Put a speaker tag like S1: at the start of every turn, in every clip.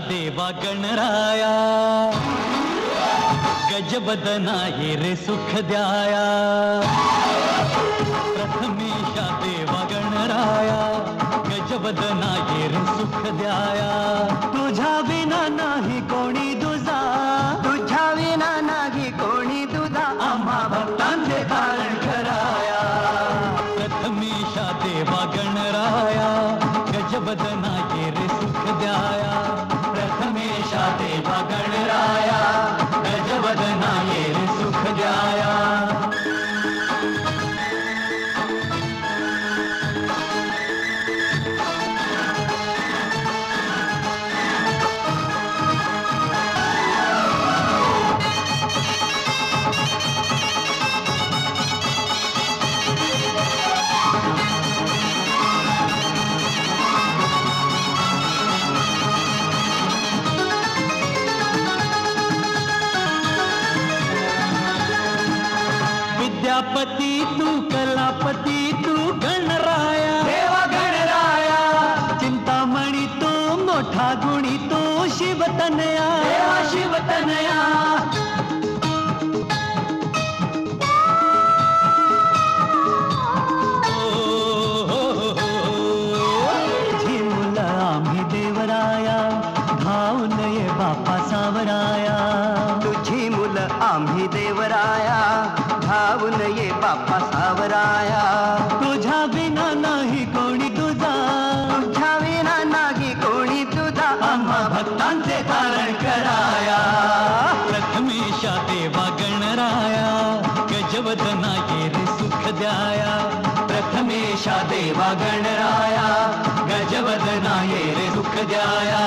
S1: देवा गणराया गजबदना ये रे सुख द्याया प्रथमेशा देवा गणराया गजबदना ये रे सुख द्याया तुझ्या विना नाही कोणी दुजा तुझ्या विना नाही कोणी दुजा आम्हा भक्तांचे तारण कराया प्रथमेशा देवा गणराया गजबदना ये रे सुख द्याया प्रथमेशा देवा गणराया गजबदना ये रे सुख द्याया विद्यापती तू कलापती तू गणराया देवा गणराया चिंतामणी तू मोठा गुणी तू शिवतनया देवा शिवतनया तुझी मुलं आम्ही देवराया धावून ये बापा सावराया तुझी मुलं आम्ही देवराया धावून ये बाप्पा सावराया तुझ्या विना नाही कोणी तुझा तुझ्या विना नाही कोणी तुझा आम्हा भक्तांचे तारण कराया प्रथमेशा देवा गणराया गजबदना ये रे सुख द्याया प्रथमेशा देवा गणराया गजबदना ये रे सुख द्याया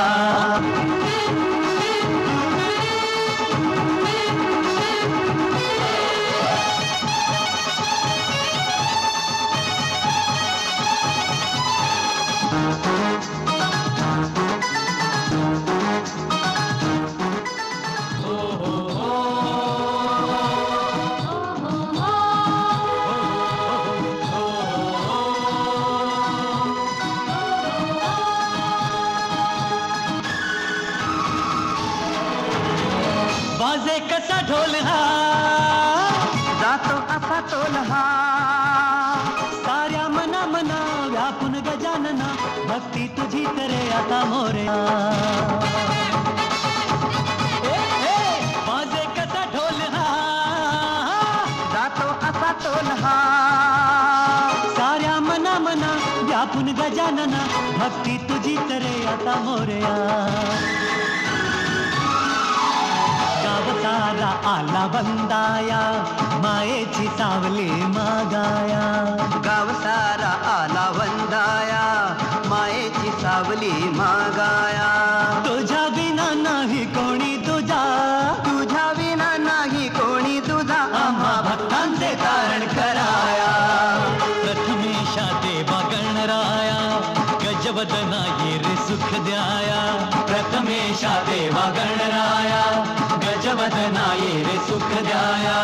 S1: बाजे कसा ढोल हा जातो असा तोल हा साऱ्या मना मना व्यापून गजानना भक्ती तुझी करे आता मोरया बाजे कसा ढोल हा जातो असा तोल हा साऱ्या मना मना व्यापून गजानना भक्ती तुझी करे आता मोरया गावसारा आला वंदाया मायेची सावली मागाया गावसारा आला वंदाया मायेची सावली मागाया तुझ्या विना नाही कोणी तुझा तुझ्या विना नाही कोणी तुझा आम्हा भक्तांचे तारण कराया प्रथमेशा देवा गणराया गजबदना ये रे सुख द्याया प्रथमेशा देवा गणराया गजबदना ये रे सुख द्याया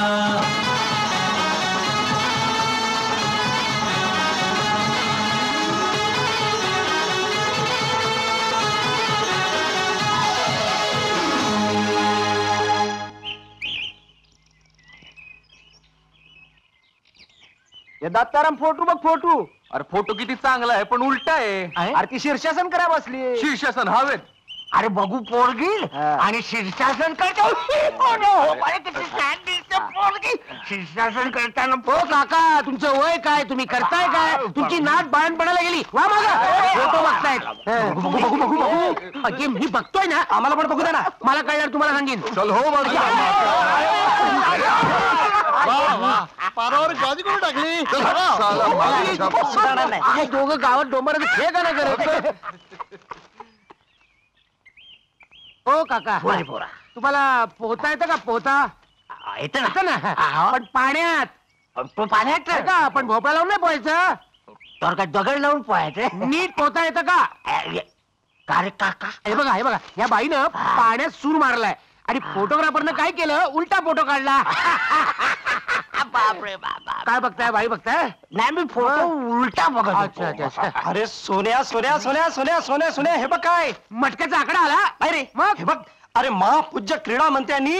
S2: दत्ताराम फोटो बघ फोटो.
S3: अरे फोटो किती चांगला आहे पण उलटा आहे.
S2: अरे ती शीर्षासन करा बसली.
S3: शीर्षासन हवेत.
S2: अरे बघू पोरगी आणि शीर्षासन करता शीर्षासन करताना हो काका तुमचं वय काय तुम्ही करताय काय तुमची नाट बाळणपणाला गेली वा माझा फोटो बघतायत मी बघतोय ना आम्हाला पण बघू दे ना मला कळल्यावर तुम्हाला सांगेन.
S3: चल हो
S2: पारावर गादी करून टाकली दोघं गावात डोंबराचं खेळ का नाही करत. हो काका तुम्हाला पोहता येतं का पोहता येतं ना पण पाण्यात पाण्यात का आपण भोपळा लावून नाही पोहायचं तर काय दगड लावून पोहायचं नीट पोहता येतं का. अरे काका हे बघा या बाईनं पाण्यात सूर मारलाय आणि फोटोग्राफरनं काय केलं उलटा फोटो काढला. बापरे बाबा काय बघताय बाई बघताय?
S4: नाही मी फोटो उलटा बघत
S2: अच्छा
S4: होतो.
S2: अच्छा अच्छा.
S1: अरे सोन्या सोन्या सोन्या सोन्या सोन्या सोन्या हे बघ काय
S2: मटक्याचा आकडा आला.
S1: अरे
S2: मग?
S1: हे बघ अरे महापूज्य क्रीडा मंत्र्यांनी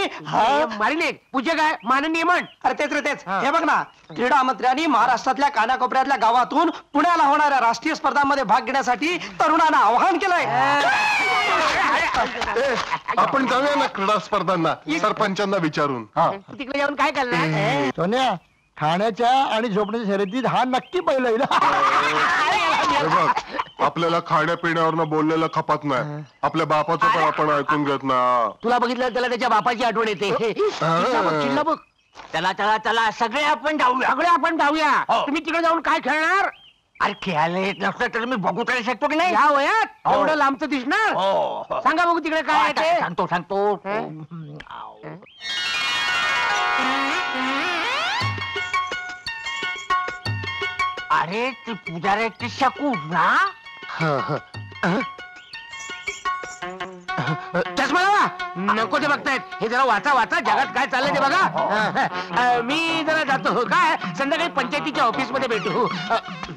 S2: मारिले पूजे काय माननीय म्हण.
S1: अरे तेच रे तेच
S2: हा.
S1: हे बघ ना क्रीडा मंत्र्यांनी महाराष्ट्रातल्या कानाकोपऱ्यातल्या गावातून पुण्याला होणाऱ्या राष्ट्रीय स्पर्धांमध्ये भाग घेण्यासाठी तरुणांना आवाहन केलंय.
S5: आपण जाऊया ना क्रीडा स्पर्धांना सरपंचांना विचारून.
S2: तिकडे जाऊन काय करणार?
S6: सोन्या खाण्याच्या आणि झोपण्याच्या शर्यतीत हा नक्की पहिला येईल.
S5: हे बघ आपल्याला खाण्यापिण्यावर बोललेलं खपत नाही. आपल्या बापाचं पण आपण ऐकून घेत ना.
S2: तुला बघितलं त्याला त्याच्या बापाची आठवण येते. चिल्ला बघ.
S4: चला चला चला सगळे आपण जाऊया.
S2: सगळे आपण जाऊया.
S4: हो.
S2: तुम्ही तिकडे जाऊन काय खेळणार?
S4: अरे खेळायला येत नसलं तर मी बघू तरी शकतो की नाही?
S2: या वयात
S4: हो.
S2: एवढं लांबचं दिसणार?
S4: हो.
S2: सांगा बघू तिकडे काय आहे ते.
S4: सांगतो सांगतो. अरे ती पुजाऱ्याची शकू ना.
S2: चष्मा लावा. नको ते बघतायत. हे जरा वाचा वाचा जगात काय चाललंय ते बघा. मी जरा जातो. काय संध्याकाळी पंचायतीच्या ऑफिस मध्ये भेटू.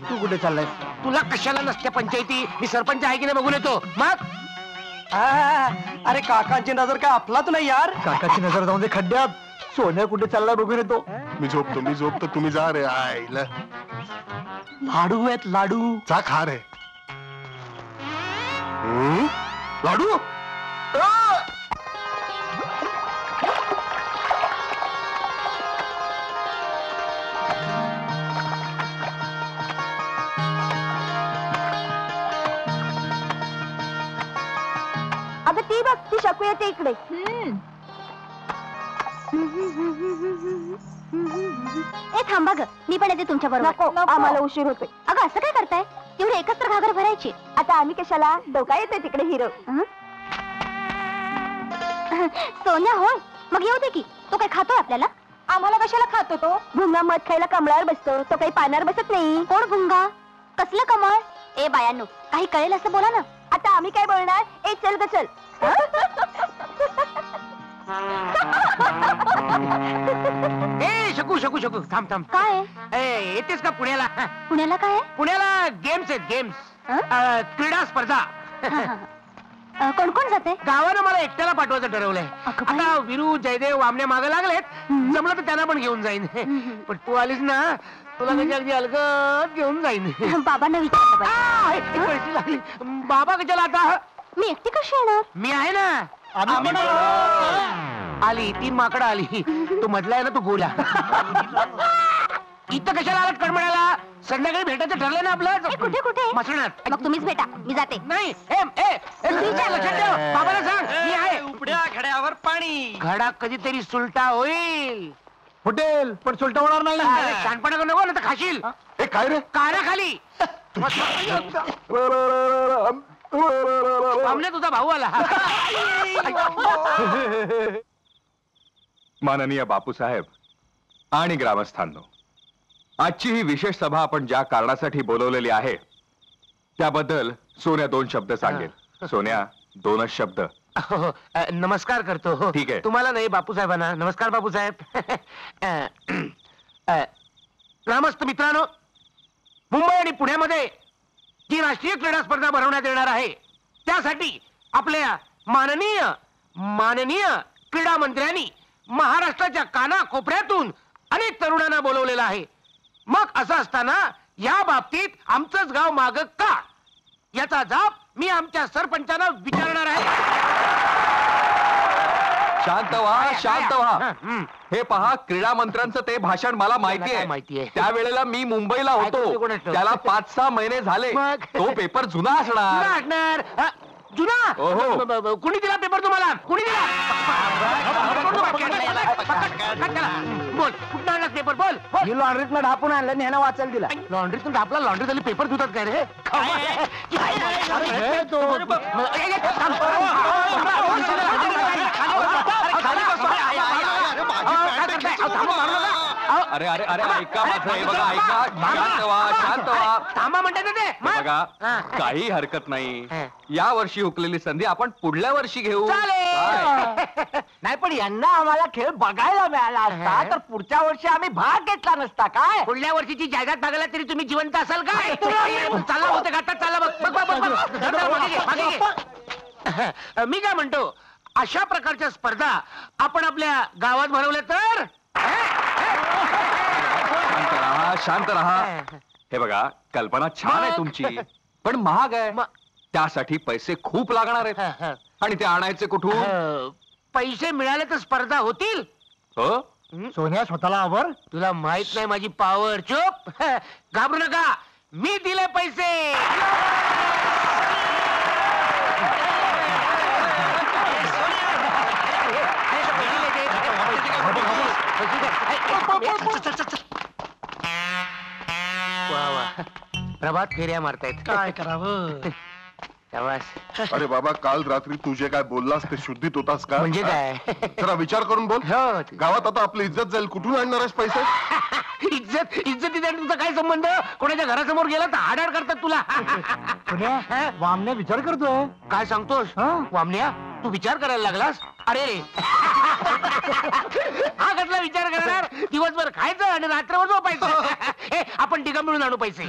S6: तू कुठे चाललाय?
S2: तुला कशाला नसत्या पंचायती? मी सरपंच आहे की नाही बघून येतो. मग
S1: अरे काकांची नजर काय आपलाच नाही यार.
S6: काकाची नजर जाऊन दे खड्ड्यात. सोन्या कुठे चालला बघून येतो.
S5: मी झोपतो तुम्ही जा रे. आईला
S1: लाडू आहेत लाडू.
S5: जा खा रे. लाडू
S7: अगं ती बघ ती शकू येते इकडे. ए थांबा ग मी पण येते तुमच्या बरोबर. आम्हाला उशीर होतोय. अगं असं काय करताय? एवढे एकत्र घागर भरायची. आता आम्ही कशाला? डोका येते तिकडे हिरो. सोन्या होय मग येऊ दे की. तो काय खातोय आपल्याला? आम्हाला कशाला खातो तो? भुंगा मध खायला कमळावर बसतो. तो काही पाण्यावर बसत नाही. कोण भुंगा? कसलं कमळ? ए बायांनो काही कळेल असं बोला ना. आता आम्ही काय बोलणार? ए चल ग चल.
S2: ए शकू शकू शकू थांब थांब.
S7: काय
S2: येतेस का पुण्याला?
S7: पुण्याला काय?
S2: पुण्याला गेम्स आहेत गेम्स. क्रीडा स्पर्धा.
S7: कोण कोण जाते?
S2: गावानं मला एकट्याला पाठवायचं ठरवलंय.
S7: अगं बाई.
S2: आता विरू जयदेव वामने मागे लागलेत. जमलं तर त्यांना पण घेऊन जाईन. पण तू आलीस ना तुला त्याची अगदी अलगद घेऊन जाईन.
S7: बाबांना विचारलं पाहिजे.
S2: कळशी लागली. बाबा कशाला आता?
S7: मी एकटी कशी येणार?
S2: मी आहे ना. आली 3 माकडं आली. तू म्हटलाय ना तू गोला. इथं कशाला आलात कडमळाला? संध्याकाळी भेटायचं ठरलंय ना आपलं.
S7: कुठे कुठे?
S2: मसणात.
S7: मग तुम्हीच भेटा मी जाते.
S2: नाही लक्षात ठेव. बाबाला सांग मी आहे.
S1: उपड्या घड्यावर पाणी.
S2: घडा कधीतरी सुलटा होईल.
S6: फुटेल पण सुलटा होणार नाही.
S2: शानपणा करू नको ना तर खाशील.
S5: ए काय रे.
S2: कानाखाली. आमने तुझा भाऊ आला.
S3: माननीय बापूसाहेब आणि ग्रामस्थांनो, आजची ही विशेष सभा आपण ज्या कारणासाठी बोलवलेली आहे त्याबद्दल सोन्या 2 शब्द सांगेल. सोन्या 2च शब्द.
S2: नमस्कार करतो.
S3: ठीक आहे.
S2: तुम्हाला नाही बापूसाहेबांना. नमस्कार बापूसाहेब. ग्रामस्थ मित्रांनो, मुंबई आणि पुण्यामध्ये जी राष्ट्रीय क्रीडा स्पर्धा भरवण्यात येणार आहे त्यासाठी आपल्या माननीय क्रीडा मंत्र्यांनी महाराष्ट्राच्या कानाकोपऱ्यातून अनेक तरुणांना बोलवलेलं आहे. मग असं असताना या बाबतीत आमचंच गाव माग का याचा जाब मी आमच्या सरपंचांना विचारणार आहे.
S3: शांत व्हा. हे पहा क्रीडा मंत्र्यांचं ते भाषण मला माहिती
S2: काय
S3: आहे.
S2: माहितीये?
S3: त्यावेळेला मी मुंबईला होतो.
S2: ऐकून कोण असतं?
S3: त्याला 5-6 महिने झाले.
S2: मग?
S3: तो पेपर जुना असणार.
S2: जुना?
S3: ओहो.
S2: कुणी दिला पेपर तुम्हाला? कुणी दिला? बोल कुठं आणला पेपर? बोल
S6: मी लॉन्ड्रीतनं ढापून आणलं आणि ह्यानं वाचायला दिला.
S2: लॉन्ड्रीतून ढापला. लॉन्ड्री झाली पेपर धुतात काय रे?
S3: अरे अरे अरे ऐका माझं, हे बघा ऐका, शांत व्हा शांत व्हा.
S2: थांबा म्हणतात ना ते
S3: हे बघा काही हरकत नाही, या वर्षी हुकलेली संधी आपण पुढल्या वर्षी घेऊ. काय?
S4: नाही पण यांना आम्हाला खेळ बघायला मिळाला असता तर पुढच्या वर्षी आम्ही भाग घेतला नसता. काय
S2: पुढल्या वर्षीची जाहिरात बघायला तरी तुम्ही जिवंत असाल काय? चला होते का चला बघ बघ बघ बघ बघ. मागे घे, मागे घे. मी काय म्हणतो, अशा प्रकारच्या स्पर्धा आपण आपल्या गावात भरवल्या तर
S3: शांत राहा शांत राहा. हे बघा कल्पना छान आहे तुमची, पण महाग आहे. त्यासाठी पैसे खूप लागणार आहेत, आणि ते आणायचे कुठून?
S2: पैसे मिळाले तर स्पर्धा होतील.
S3: हो
S6: सोन्या स्वतःला आवर.
S2: तुला माहित नाही माझी पावर. चुप, घाबरू नका, मी दिले पैसे. वा वा, प्रभात फेऱ्या मारतायत.
S6: काय करावं?
S2: शाबास.
S5: अरे बाबा, काल रात्री तू जे काय बोललास ते शुद्धीत होतास का?
S2: म्हणजे काय?
S5: जरा विचार करून बोल.
S2: हो.
S5: गावात आता आपली इज्जत जाईल, कुठून आणणार आहेस पैसे?
S2: इज्जतीचा तुझा काय संबंध? कोणाच्या घरासमोर गेला तर हाडाड करतात तुला.
S6: सोन्या, वामण्या विचार करतोय.
S2: काय सांगतोस वामन्या? तू विचार करायला लागलास? अरे हा कसला विचार करणार? दिवसभर खायचं आणि रात्रभर झोपायचं. आपण तिघं मिळून आणू पैसे.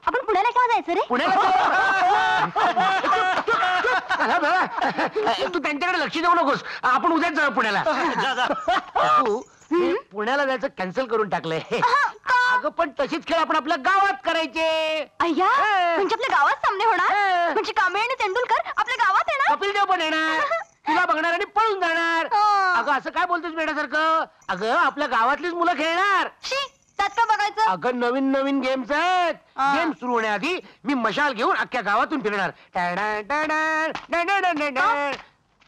S7: आपण पुण्याला केव्हा जायचं रे?
S2: तू त्यांच्याकडे लक्ष देऊ नकोस. आपण उद्याच जाऊ पुण्याला. तू पुण्याला जायचं कॅन्सल करून टाकलंय. अगं पण तशीच खेळ आपण आपल्या गावात करायचे.
S7: अय्या, म्हणजे आपल्या गावात सामने होणार? म्हणजे कांबळे आणि तेंडुलकर आपल्या गावात येणार?
S2: कपिल देव पण येणार. तुला बघणार आणि पळून जाणार. अगं असं काय बोलतोस बेटासारखं? अगं आपल्या गावातलीच मुलं खेळणार.
S7: त्यात काय बघायचं?
S2: अगं नवीन नवीन गेम्स आहेत. गेम सुरू होण्याआधी मी मशाल घेऊन अख्ख्या गावातून फिरणार.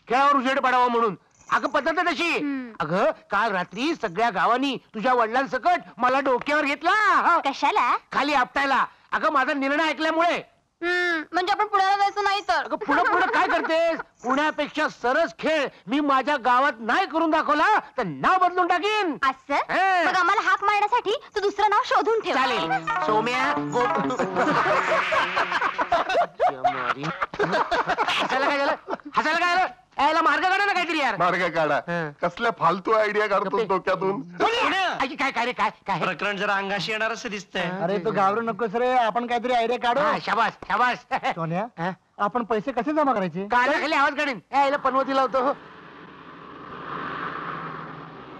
S2: खेळावर उजेड पडावा म्हणून. अगं पद्धत आहे तशी. अगं काल रात्री सगळ्या गावांनी तुझ्या वडिलांसकट मला डोक्यावर घेतला.
S7: कशाला?
S2: खाली आपटायला. अगं माझा निर्णय ऐकल्यामुळे.
S7: म्हणजे आपण पुण्याला जायचं नाही तर?
S2: अगं पुढं पुढं काय करतेस? पुण्यापेक्षा सरस खेळ मी माझ्या गावात नाही करून दाखवला तर नाव बदलून टाकीन.
S7: असं? मग आम्हाला हाक मारण्यासाठी तू दुसरं नाव शोधून ठेव.
S2: चालेल. सोम्या हसायला काय झालं? हसायला काय झालं? याला मार्ग काढा ना काहीतरी यार.
S5: मार्ग काढा. कसल्या फालतू आयडिया काढतो डोक्यातून.
S2: काय काय रे काय काय?
S1: प्रकरण जरा अंगाशी येणार असं दिसतंय.
S6: अरे तू घाबरू नकोस रे, आपण काहीतरी आयडिया काढू.
S2: शाबास शाबास.
S6: सोन्या, आपण पैसे कसे जमा करायचे?
S2: कानाखाली आवाज काढीन. याला पनवती लावतो.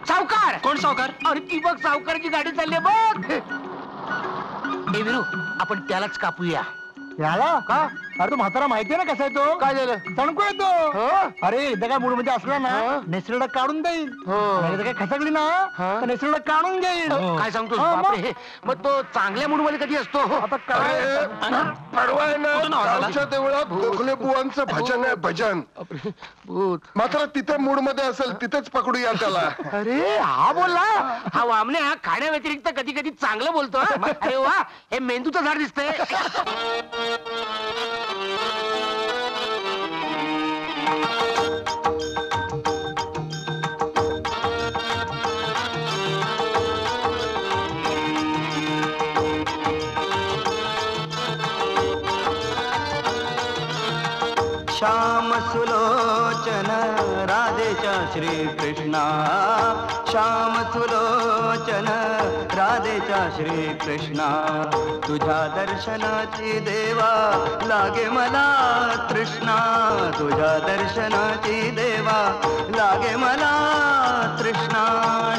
S2: सावकार.
S1: कोण सावकार?
S2: अरे ती बघ, सावकारची गाडी चालली बघ. ए विरू, आपण त्यालाच कापूया.
S6: याला का? अरे तो म्हातारा माहितीये ना कसा आहे तो?
S2: काय झालं?
S6: तणको येतो. अरे एकदा काय मूड मध्ये असला ना, नेसरडा काढून देईल. एकदा काय खसकली ना तर नेसरडा काढून घेईल.
S2: काय सांगतोस? बापरे. मग तो चांगल्या मूड मध्ये कधी असतो?
S6: आता काय?
S5: पडवाय ना, गावच्या देवळात गोखले बुवांचं भजन आहे, भजन. मात्र तिथे मूड मध्ये असेल तिथेच पकडूया त्याला.
S2: अरे हा बोलला. हा वामने हा खाण्या व्यतिरिक्त कधी कधी चांगलं बोलतो. अरे वा, हे मेंदूचं झाड दिसतंय.
S1: श्याम सुलोचन राधेच्या श्री कृष्णा, श्याम सुलोचन राधेच्या श्री कृष्णा, तुझ्या दर्शनाची देवा लागे मला तृष्णा, तुझ्या दर्शनाची देवा लागे मला तृष्णा,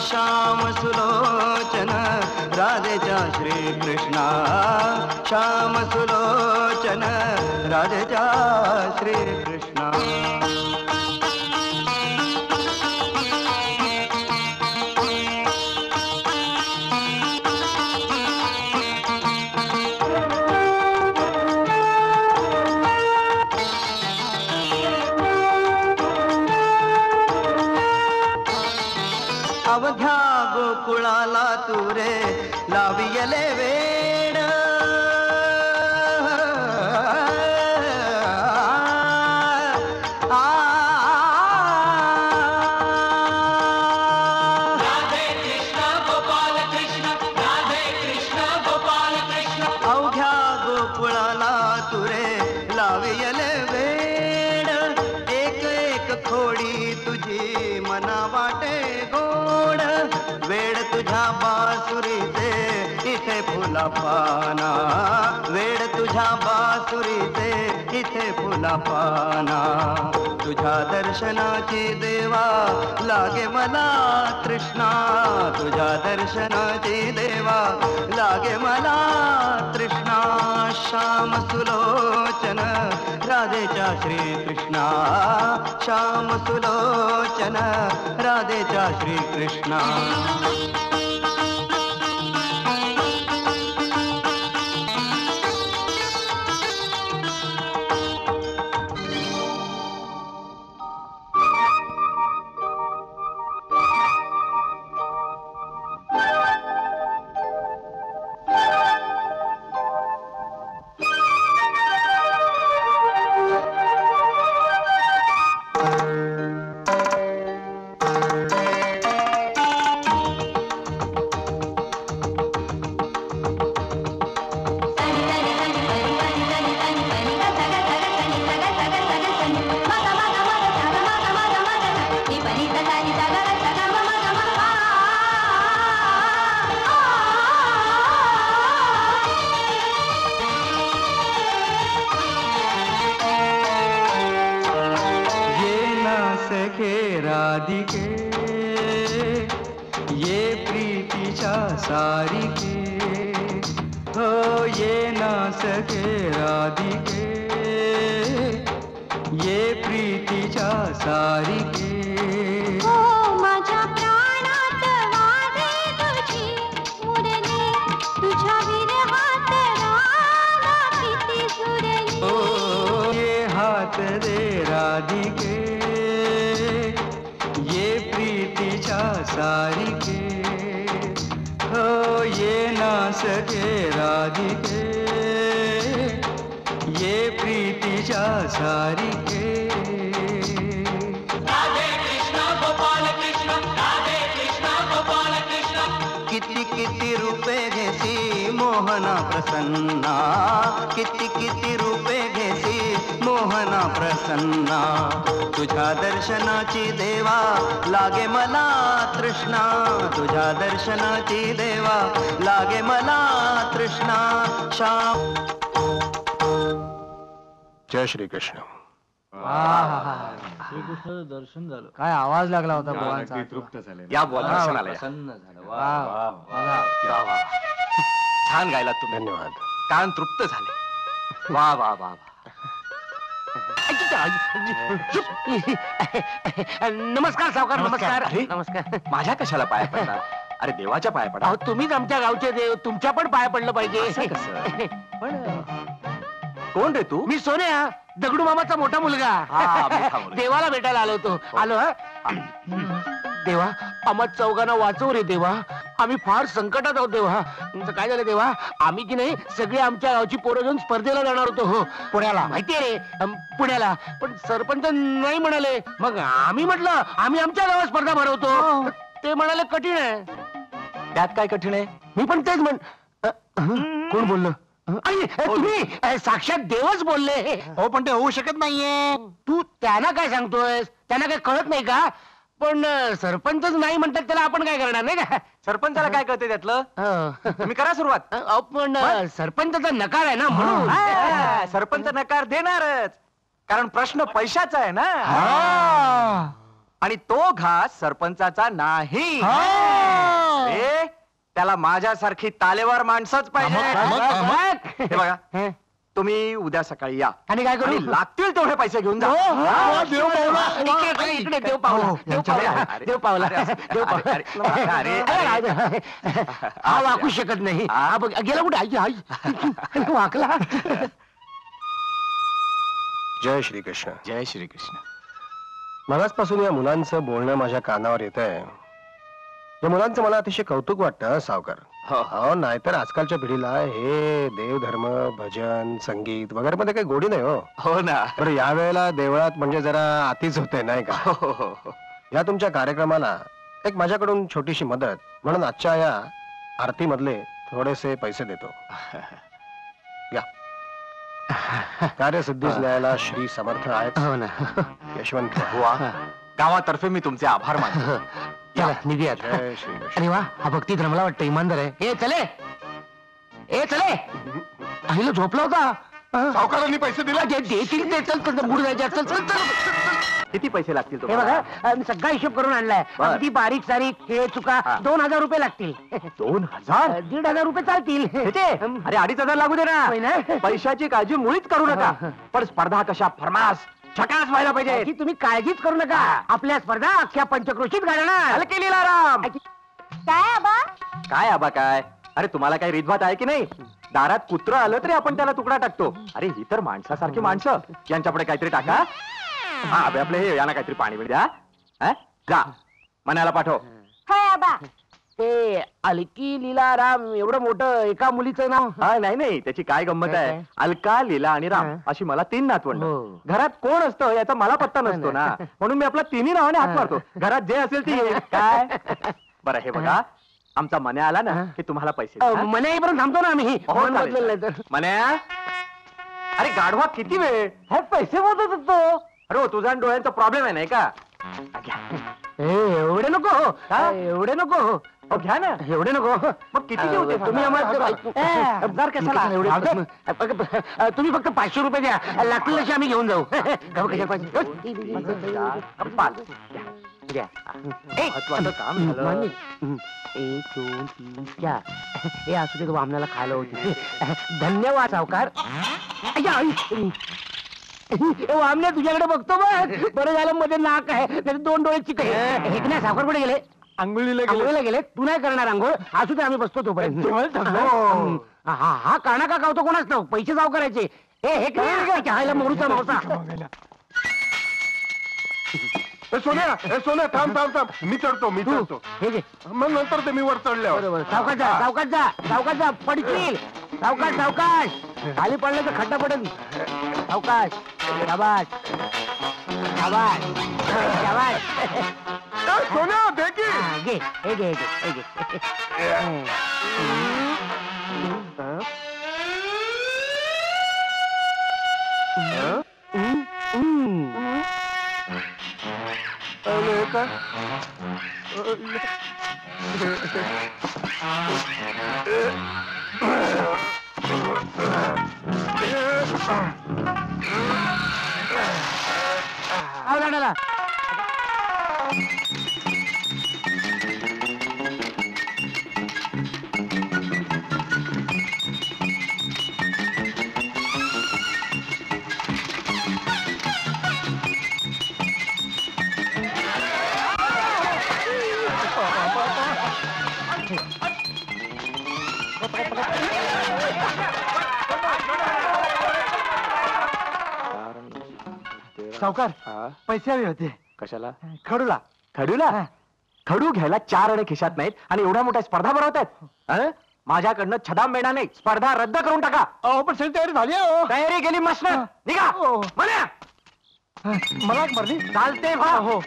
S1: श्याम सुलोचन राधेच्या श्री कृष्णा, श्याम सुलोचन राधेच्या श्री कृष्णा. अवघ्या गोकुळाला तुरे लावियले वेड, तुझी मना वाटे गोड वेड तुझ्या बासुरीचे इथे फुला पाना वेड तुझ्या बासुरीचे इथे फुला पाना तुझ्या दर्शनाची देवा लागे मला तृष्णा तुझ्या दर्शनाची देवा लागे मला तृष्णा श्याम सुलोचन राधेच्या श्रीकृष्णा श्याम सुलोचन राधेच्या श्रीकृष्णा राधिके ये प्रीतीच्या सारिके हो ये ना सके राधिके ये प्रीतीच्या सारिके
S7: हो माझ्या प्राणात वाजे तुझी मुरली तुझ्या विरहात रागा किती सुरली
S1: ओ ये हात दे राधिके ये प्रीतीच्या सारिके हो ये ना सके राधिके ये प्रीतीच्या सारिके राधे कृष्ण गोपाल कृष्ण राधे कृष्ण गोपाल कृष्ण किती किती रूपे घेसी मोहना प्रसन्ना किती किती रूपे घेसी मोहना प्रसन्ना तुझ्या दर्शनाची देवा लागे मला तृष्णा तुझ्या दर्शनाची देवा लागे मला तृष्णा श्याम
S5: जय श्री कृष्ण.
S6: श्रीकृष्णाचं दर्शन झालं. काय आवाज लागला होता बुवांचा.
S3: तृप्त झाले
S2: या बोला दर्शनाला या.
S6: प्रसन्न झालं. वा वा.
S2: छान गायलात तुम्ही.
S5: धन्यवाद.
S2: कान तृप्त झाले. वा वा वा. नमस्कार सावकार. नमस्कार. नमस्कार. माझ्या कशाला पाया पडला. अरे देवाच्या पाया पडा. तुम्हीच आमच्या गावचे देव. तुमच्या पण पाया पडलं पाहिजे. पण कोण रे तू. मी सोन्या दगडू मामाचा मोठा मुलगा. देवाला भेटायला आलो होतो. आलो हा. देवा आम्हा चौघांना वाचव रे देवा. आम्ही फार संकटात आहोत देवा. तुमचं काय झालं देवा. आम्ही की नाही सगळे आमच्या गावची पोरं घेऊन स्पर्धेला जाणार होतो. हो पुण्याला. माहितीये रे पुण्याला. पण सरपंच नाही म्हणाले. मग आम्ही म्हटलं आम्ही आमच्या गावात स्पर्धा भरवतो. ते म्हणाले कठीण आहे. त्यात काय कठीण आहे. मी पण तेच कोण बोललं. तुम्ही साक्षात देवच बोलले.
S6: हो पण ते होऊ शकत नाहीये.
S2: तू त्यांना काय सांगतोय. त्यांना काय कळत नाही का. पण सरपंचच नाही म्हणतात त्याला आपण काय करणार नाही का. सरपंचाला काय कळते त्यातलं. तुम्ही करा सुरुवात. पण सरपंचाचा नकार आहे ना म्हणून. सरपंच नकार देणारच. कारण प्रश्न पैशाचा आहे ना. आणि तो घास सरपंचाचा नाही. त्याला माझ्यासारखी तालेवार माणसंच पाहिजे. हे बघा तुम्ही उद्या सकाळी या. आणि काय करू. लागतील तेवढे पैसे घेऊन जा. इकडे देव पावला. देव पावला. देव पावला. हा वाकू शकत नाही. गेला कुठे. आई आई वाकला.
S5: जय श्री कृष्ण.
S2: जय श्री कृष्ण.
S5: मगाचपासून या मुलांचं बोलणं माझ्या कानावर येत आहे. या मुलांचं मला अतिशय कौतुक वाटतं सावकार. हो नाहीतर आजकालच्या पिढीला हे देवधर्म भजन संगीत वगैरे मध्ये काही गोडी नाही.
S2: हो ना.
S5: बरं या वेळेला देवळात म्हणजे जरा अतिच होतंय नाही का. या तुमच्या कार्यक्रमाला एक माझ्याकडून छोटीशी मदत म्हणून आजच्या या आरती मधले थोडेसे पैसे देतो. या कार्यसिद्धीस न्यायला श्री समर्थ आहेत.
S2: हो ना.
S5: यशवंत
S3: गावातर्फे मी तुमचे आभार मानतो.
S2: चला निघूयात.
S5: जय श्री कृष्ण.
S2: अरे वा, हा भक्ती रमला वाटतं, इमानदार आहे. ए चले, ए चले. आईला झोपला होता.
S5: सावकारांनी पैसे दिले.
S2: देतील ते. चल मूड जायचे. चल चल चल.
S3: किती पैसे लागतील
S2: हे बघा, मी सगळा हिशोब करून आणलाय.
S3: बरं.
S2: अगदी बारीक सारीक हे चुका 2000 रुपये लागतील.
S3: 2000?
S2: 1500 रुपये चालतील.
S3: अरे 2500 लागू दे
S2: होय ना?
S3: ना. पैशाची काळजी मुळीच करू नका. पण स्पर्धा कशा फरमास छटास व्हायला पाहिजे.
S2: याची तुम्ही काळजीच करू नका. आपल्या स्पर्धा अख्ख्या पंचक्रोशीत घालणार.
S3: हलके लीलाराम.
S7: काय आबा?
S3: काय आबा काय? अरे तुम्हाला काही रीतभात आहे की नाही? दारात कुत्र आलं तरी आपण त्याला तुकडा टाकतो. अरे ही तर माणसासारखी माणसं, यांच्यापुढे काहीतरी टाका. हा आपले हे यांना काहीतरी पाणी बिणी द्या. हा? जा मनाला पाठव.
S7: होय आबा.
S2: ते अलकी लीलाराम एवढं मोठं एका मुलीचं नाव.
S3: हा नाही त्याची काय गंमत आहे.
S2: काय?
S3: अलका लीला आणि राम
S2: हा.
S3: अशी मला 3 नातवंड.
S2: हो.
S3: घरात कोण असतं याचा मला पत्ता नसतो ना. म्हणून मी आपला 3ही नावाने हात मारतो. घरात जे असेल ती येईल. काय बरं हे बघा, आमचा मन्या आला ना की तुम्हाला पैसे द्या.
S2: मने येईपर्यंत थांबतो ना आम्ही.
S3: हो,
S2: मन
S3: चालेल.
S2: बदललं तर.
S3: मन्या, अरे गाढवा किती वेळ?
S2: हे पैसे मोजत होतो.
S3: अरे हो, तुझा आणि डोळ्यांचा प्रॉब्लेम आहे नाही का?
S2: एवढे नको.
S3: का?
S2: एवढे नको.
S3: हो, घ्या ना.
S2: एवढे नको.
S3: मग किती घेऊ ते?
S2: तुम्ही आम्हाला
S3: दर कशाला?
S2: तुम्ही फक्त 500 रुपये द्या. लागतील तसे आम्ही घेऊन जाऊ. द्या.
S3: महत्वाचं काम झालं.
S2: मान्य. 1 2 3 4 हे असू दे, वामनाला खायला होती. धन्यवाद सावकार. अय्या, आई. वामने तुझ्याकडे बघतो बघ. बरं झालं मध्ये नाक आहे, त्याचे 2 डोळे चिक आहे. हे की नाही, सावकार कुठे गेले? आंघोळीला गेले. तू नाही करणार आंघोळ? असू दे, आम्ही बसतो तोपर्यंत. हा काना का कावतो कोणाच नाव? पैसे जाव करायचे. हे खायला मोरूचा मावसा.
S5: सोन्या थांब. मी चढतो.
S2: हे घे.
S5: मग नंतर ते मी वर चढल्यावर.
S2: बरोबर. सावकाश जा पडशील. सावकाश खाली पडलं तर खड्डा पडेल. सावकाश. शाबास.
S5: सोन्या दे की.
S2: घे. हे घे. दादाला
S6: सावकार पैसे हवे होते.
S3: कशाला?
S6: खडूला.
S3: खडू घ्यायला 4 आणे खिशात नाहीत आणि एवढ्या मोठ्या स्पर्धा भरवतायत. माझ्याकडनं छदाम मिळणार नाही. स्पर्धा रद्द करून टाका.
S6: पण सगळी तयारी झाली आहे हो.
S3: तयारी केली मस्त. निघा. मन्या,
S6: मला एक भरली.
S3: चालते भा. हो,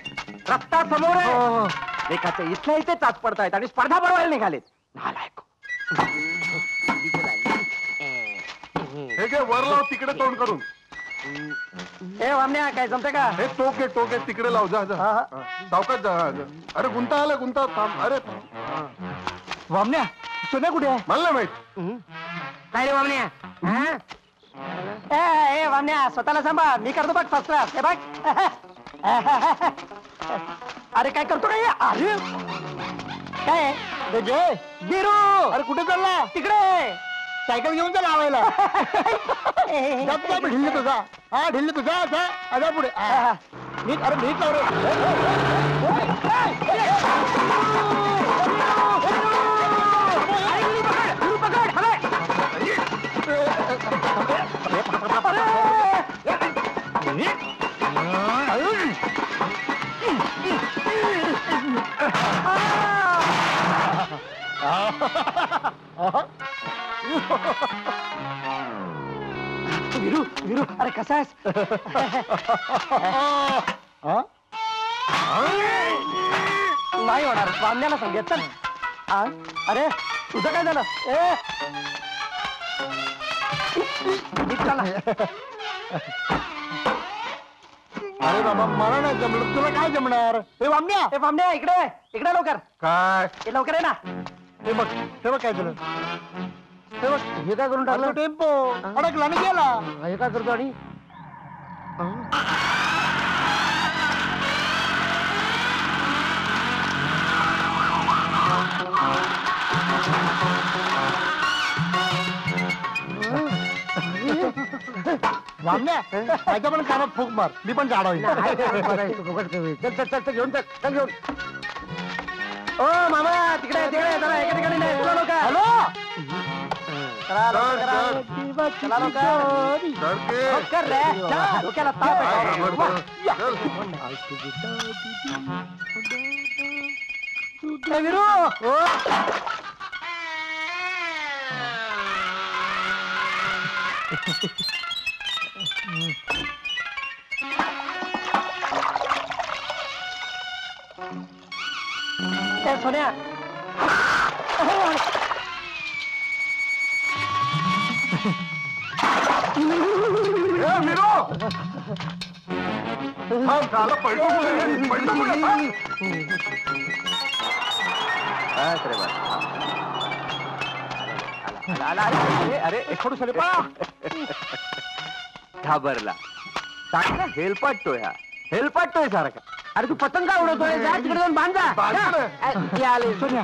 S3: रस्ता समोर आहे. एकाचे इथल्या इथे चाच पडतायत आणि स्पर्धा भरवायला निघालेत. नालायक.
S5: हे घे, वर लाव तिकडे तोंड करून.
S2: ए वामण्या, काय जमते का?
S5: हे टोके तिकडे लाव. जा सावकाश जा. अरे गुंता थांब. अरे
S6: वामण्या, सोन्या कुठे आहे?
S5: मला नाही माहित.
S2: काय रे वामण्या? ए वामण्या, स्वतःला सांभाळ. मी करतो बघ फर्स्ट क्लास. हे बघ. अरे काय करतो काय? अरे काय गिरू? अरे कुठे चालला? तिकडे सायकल घेऊन जा लावायला. ढिल्ली तुझा. ढिल्ली तुझा. असा पुढे नीट. अरे नीट लाव वीरू, अरे कसा आहेस? नाही होणार. वामण्याला सांगेल. चल. अरे तुझं काय झालं?
S6: अरे बाबा मला नाही जमलं, तुला काय जमणार? हे वामण्या इकडे लवकर.
S5: काय
S6: हे लवकर आहे ना. हे बघ काय झालं. हे बघ हे काय करून टाकलं. टेम्पो अडकला आणि गेला. हे काय करतो आणि वामण्या माझ्या पण कानात फूक मार, मी पण झाडा चल घेऊन घेऊन. ओ मामा तिकडे जरा एका ठिकाणी नाही. तुला लोक हॅलो सोन्या अरे खडू साले पळा.
S3: घाबरला चांगला हेलपाटतोय सारखा.
S2: अरे तू पतंग का उडवतोय? जा तिकडे जाऊन बांध जा. आले सोन्या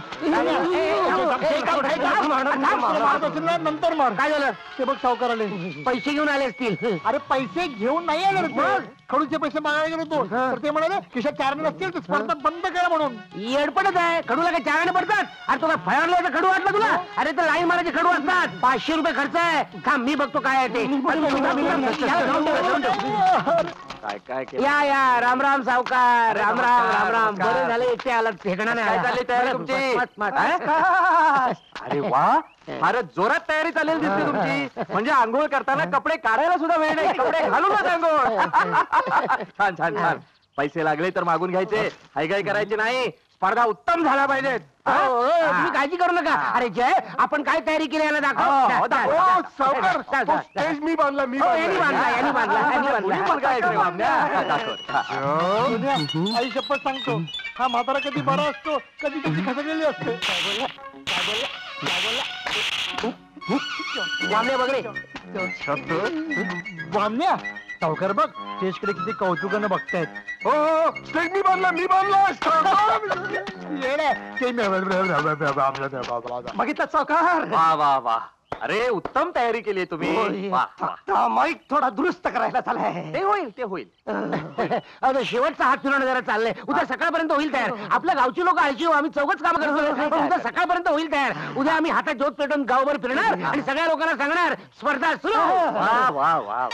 S6: नंतर मार.
S2: काय झालं?
S6: ते बघ सावकार आले.
S2: पैसे घेऊन आले असतील.
S6: अरे पैसे घेऊन नाही आले रे ते. खडूचे पैसे मागायला गेलो तो, तर ते म्हणाले खिशात 4 नसतील तर स्पर्धा बंद करा म्हणून.
S2: येडपडच आहे. खडूला काय चाराने पडतात? अरे तुला फळांचा खडू वाटला तुला? अरे तर लाईन मारायचे खडू असतात. 500 रुपये खर्च आहे. थांब मी बघतो काय आहे ते.
S3: काय
S2: या राम राम सावकार. राम राम. बरं झालं एकटे आला. ठेकणा नाही.
S3: काय चालली तयारी तुमची? अरे वा, फारच जोरात तयारी चालेल दिसते तुमची. म्हणजे आंघोळ करताना कपडे काढायला सुद्धा वेळ नाही, कपडे घालूनच आंघोळ. छान. पैसे लागले तर मागून घ्यायचे, हायगाय करायचे नाही. स्पर्धा उत्तम झाला पाहिजेत.
S2: तुम्ही काळजी करू नका. अरे जय, आपण काय तयारी केली याला दाखव.
S5: स्टेज मी बांधला
S6: आई शपथ सांगतो, हा म्हातारा कधी बरा असतो, कधी त्याची खसकलेली असते.
S2: वामण्या बघले.
S6: वामण्या सावकार बघ स्टेजकडे किती कौतुकानं बघतायत.
S5: हो स्टेज मी बांधला
S6: बघितलं सावकार.
S3: वा अरे उत्तम तयारी केली तुम्ही.
S6: माईक थोडा दुरुस्त करायला चाललाय.
S3: ते होईल.
S2: अरे शेवटचा हात फिरवणं जरा चाललंय. उद्या सकाळपर्यंत होईल तयार. आपल्या गावची लोक आळशी हो, आम्ही चौघच काम करतो. उद्या सकाळपर्यंत होईल तयार. उद्या आम्ही हातात ज्योत पेटून गावभर फिरणार आणि सगळ्या लोकांना सांगणार स्पर्धा सुरू.
S3: वा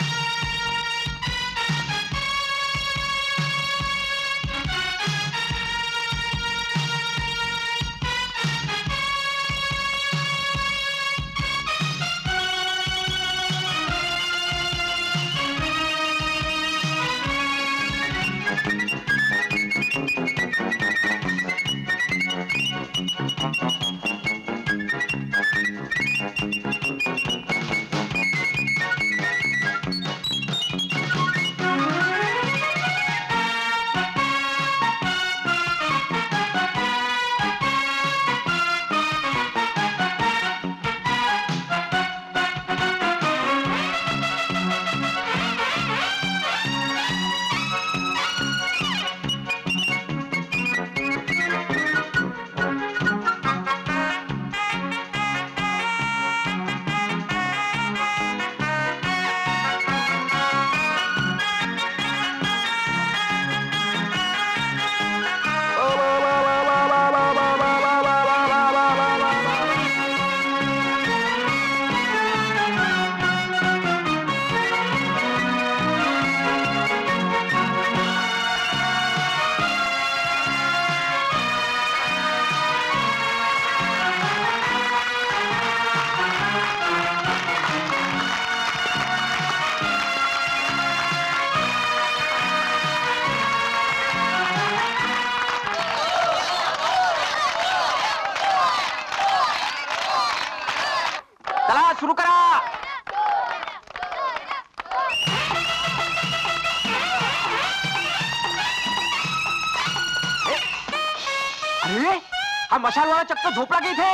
S2: हा मशालवाला चक्क झोपला की इथे.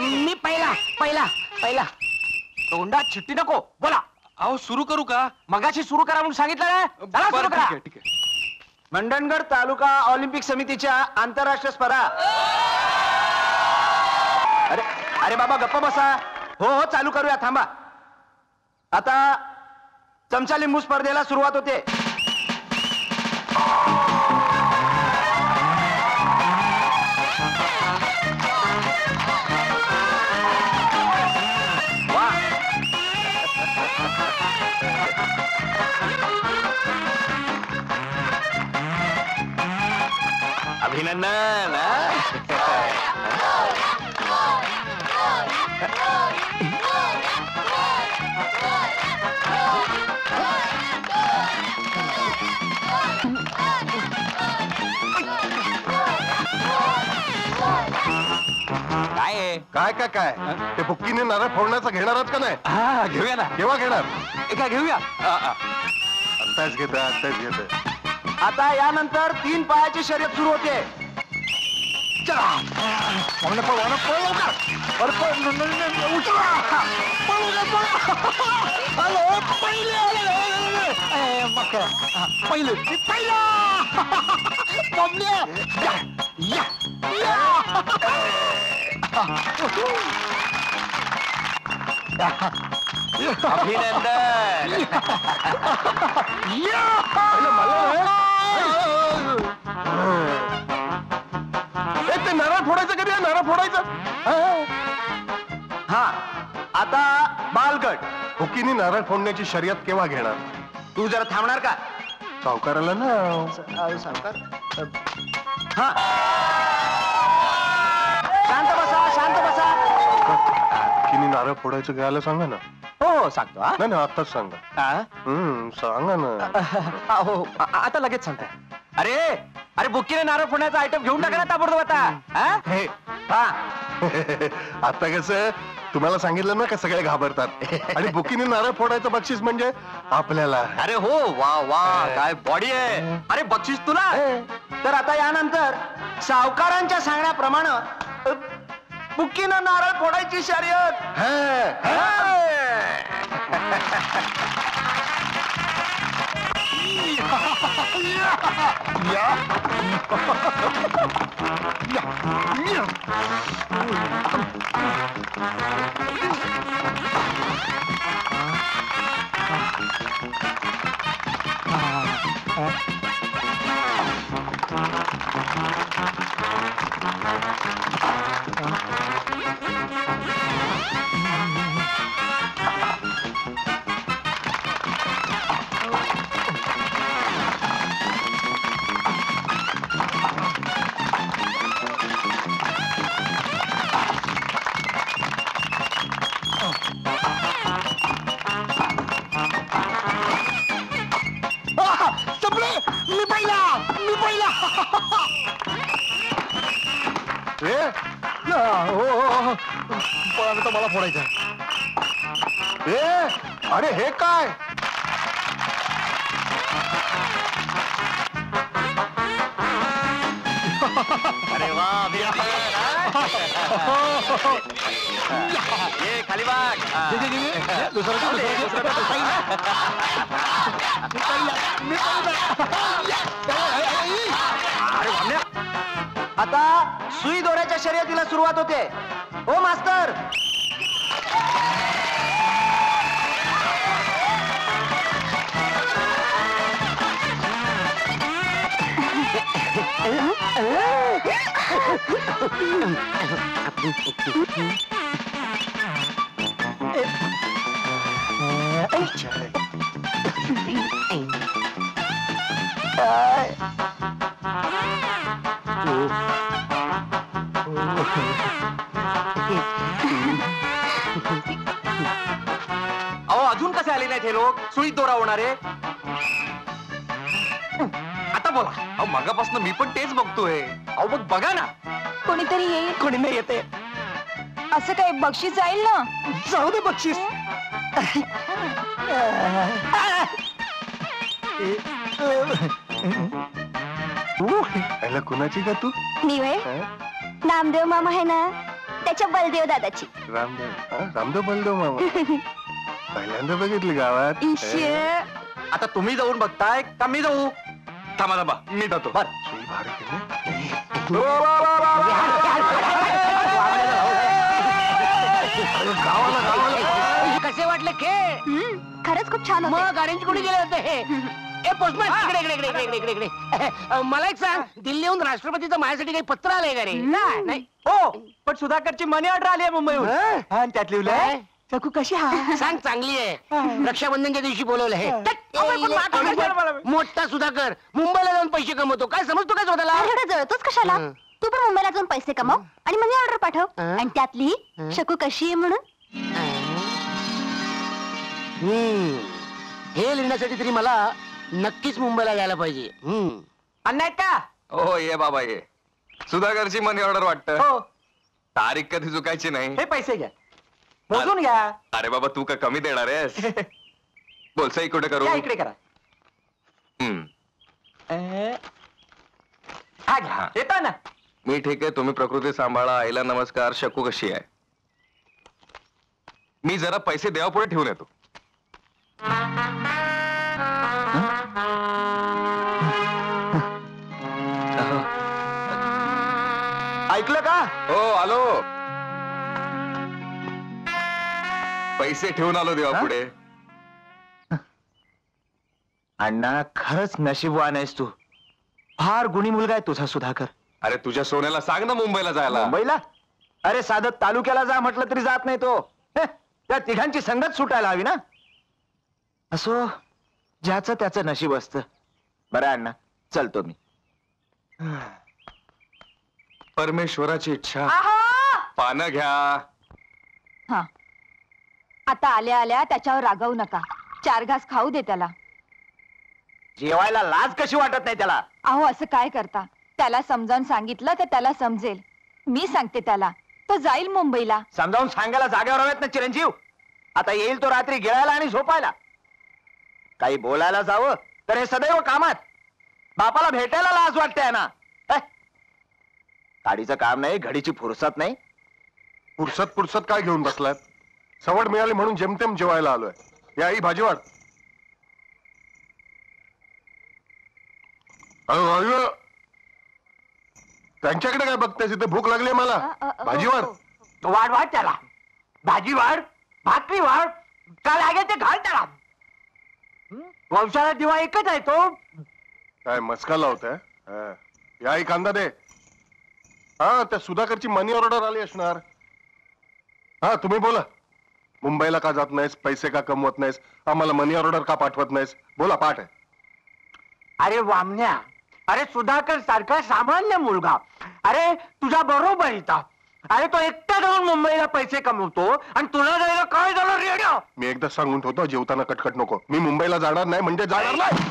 S2: मी पहिला तोंडात चिट्टी नको बोला.
S3: अहो सुरू करू का?
S2: मगाशी सुरू करा म्हणून सांगितलं ना. चला सुरू करा.
S3: ठीक आहे.
S2: मंडणगड तालुका ऑलिम्पिक समितीच्या आंतरराष्ट्रीय स्पर्धा. अरे अरे बाबा गप्प बसा. हो चालू करूया थांबा. आता चमचा लिंबू स्पर्धेला सुरुवात होते.
S3: अभिनंदन.
S5: काय काय काय ते बुक्कीने नारळ फोडण्याचं घेणार आहात का नाही?
S3: हा घेऊया ना.
S5: केव्हा घेणार?
S3: एका घेऊया.
S5: आत्ताच घेत.
S2: आता यानंतर 3 पायाची शर्यत सुरू होते.
S3: अभिनंदन.
S5: ते नारळ फोडायचं कधी आहे? नारळ फोडायचं.
S2: हा आता बालगट.
S5: बुक्कीने नारळ फोडण्याची शर्यत केव्हा घेणार?
S2: तू जरा थांबणार का?
S5: सावकाराला ना.
S2: हा शांत बसा.
S5: बुक्कीने नारळ फोडायचं घ्यायला सांगा ना.
S2: हो सांगतो. हा
S5: नाही आताच सांगा. सांगा ना.
S2: हो आता लगेच सांगताय. अरे अरे बुक्कीने नारळ फोडण्याचा आयटम घेऊन टाका ना ताबडतोब आता.
S5: हे आता कसं तुम्हाला सांगितलं ना का सगळे घाबरतात आणि बुकीने नारळ फोडायचं बक्षीस म्हणजे आपल्याला.
S2: अरे हो वा वा काय बॉडी आहे. अरे बक्षीस तुला. तर आता यानंतर सावकारांच्या सांगण्याप्रमाणे बुक्कीनं नारळ फोडायची शर्यत.
S5: मला फोडायचं. अरे हे काय?
S3: अरे वा. ये खाली बाग.
S2: आता सुई दोऱ्याच्या शर्यतीला सुरुवात होते. ओ मास्तर. अहो अजून कसे आले नाहीत हे लोक? सुईत दोरा होणारे. आता बोला.
S3: अहो मगापासून मी पण तेच बघतोय.
S2: अहो मग बघा ना.
S7: कोणीतरी येईल.
S2: कोणी नाही येते.
S7: असं काय बक्षीस जाईल ना?
S2: जाऊ दे बक्षीस.
S5: याला कुणाची का तू
S7: मी वय नामदेव मामा आहे ना त्याच्या बलदेव दादाची.
S5: रामदेव बलदेव मामा पहिल्यांदा बघितलं गावात.
S4: आता तुम्ही जाऊन बघताय का मी जाऊ?
S3: थांबा मी जातो.
S5: सुई भारी केली.
S2: कसे वाटले खेळ?
S7: खरंच खूप छान होते.
S2: मग अरेंज कुठे गेले होते हे? ए पोस्टमॅन इकडे. मला एक सांग, दिल्लीहून राष्ट्रपतीचं माझ्यासाठी काही पत्र आलंय का रे? नाही.
S4: हो, पण सुधाकरची मनी ऑर्डर आली आहे मुंबईहून. आणि त्यात लिहिलंय
S6: चकू कशी हा
S2: सांग, चांगली आहे. रक्षाबंधनच्या दिवशी बोलवलं हे. मोठा सुधाकर मुंबईला जाऊन पैसे कमवतो. काय समजतो काय स्वतःला?
S7: एवढं जळतोच कशाला? तू पण मुंबईला जाऊन पैसे कमाव आणि मनी ऑर्डर पाठव आणि त्यातली शकू कशी आहे म्हणून.
S2: हे लिहिण्यासाठी तरी मला नक्कीच मुंबईला जायला पाहिजे.
S4: अन्याय का?
S3: हो ये बाबा ये. सुधाकरची मनी ऑर्डर वाटतं.
S4: हो,
S3: तारीख कधी चुकायची नाही.
S4: हे पैसे घ्या, मोजून घ्या.
S3: अरे बाबा तू का कमी देणार आहेस? बोल सही कुठे करू?
S4: या इकडे करा.
S3: हम्म.
S4: हा घ्या, येता ना.
S3: मी ठीक आहे. तुम्ही प्रकृती सांभाळा. आईला नमस्कार. शकू कशी आहे? मी जरा पैसे देवापुढे ठेवून येतो.
S4: ऐकलं का?
S3: हो आलो. पैसे ठेवून आलो देवापुढे.
S4: अण्णा खरंच नशीबवान आहेस तू. फार गुणी मुलगा आहे तुझा सुधाकर.
S3: अरे तुझ्या सोन्याला सांग ना मुंबईला जायला.
S4: मुंबईला? अरे साधं तालुक्याला जा म्हटलं तरी जात नाही तो. त्या तिघांची संगत सुटायला हवी ना. असो, ज्याचं त्याचं नशीब असतं. बरं अण्णा, चलतो मी.
S3: परमेश्वराची इच्छा. पानं घ्या.
S8: हा, आता आल्या आल्या त्याच्यावर रागवू नका. 4 घास खाऊ दे त्याला.
S4: जेवायला लाज कशी वाटत नाही त्याला?
S8: अहो असं काय करता? त्याला समजावून सांगितलं तर त्याला समजेल. मी सांगते त्याला, तो जाईल मुंबईला.
S4: समजावून सांगायला जागेवर हवेत ना चिरंजीव. आता येईल तो रात्री गिळायला आणि झोपायला. काही बोलायला जावं तर हे सदैव कामात. बापाला भेटायला लाज वाटते ना. गाडीचं काम नाही, घडीची फुरसत नाही.
S5: पुरसत काय घेऊन बसलात? सवड मिळाली म्हणून जेमतेम जेवायला आलोय. या आई भाजी वाढ. त्यांच्याकडे काय बघतेस? इथे भूक लागली मला. भाजी वाढ.
S2: वाढ त्याला. भाजी वाढ, भाकरी वाढ, का लागेल ते घाल त्याला. वंशाला दिवा एकच आहे तो.
S5: काय मस्का लावताय? या आई कांदा दे. हा, त्या सुधाकरची मनी ऑर्डर आली असणार. हा, तुम्ही बोला. मुंबईला का जात नाहीस? पैसे का कमवत नाहीस? आम्हाला मनी ऑर्डर का पाठवत नाहीस? बोला, पाठ आहे.
S2: अरे वामन्या, अरे सुधाकर सारखा सामान्य मुलगा. अरे तुझा बरोबर इथं. अरे तो एकटा जाऊन मुंबईला पैसे कमवतो आणि तुला जायला काय झालं रेडिओ?
S5: मी एकदा सांगून ठेवतो, जेवताना कटकट नको. मी मुंबईला जाणार नाही म्हणजे जाणार नाही.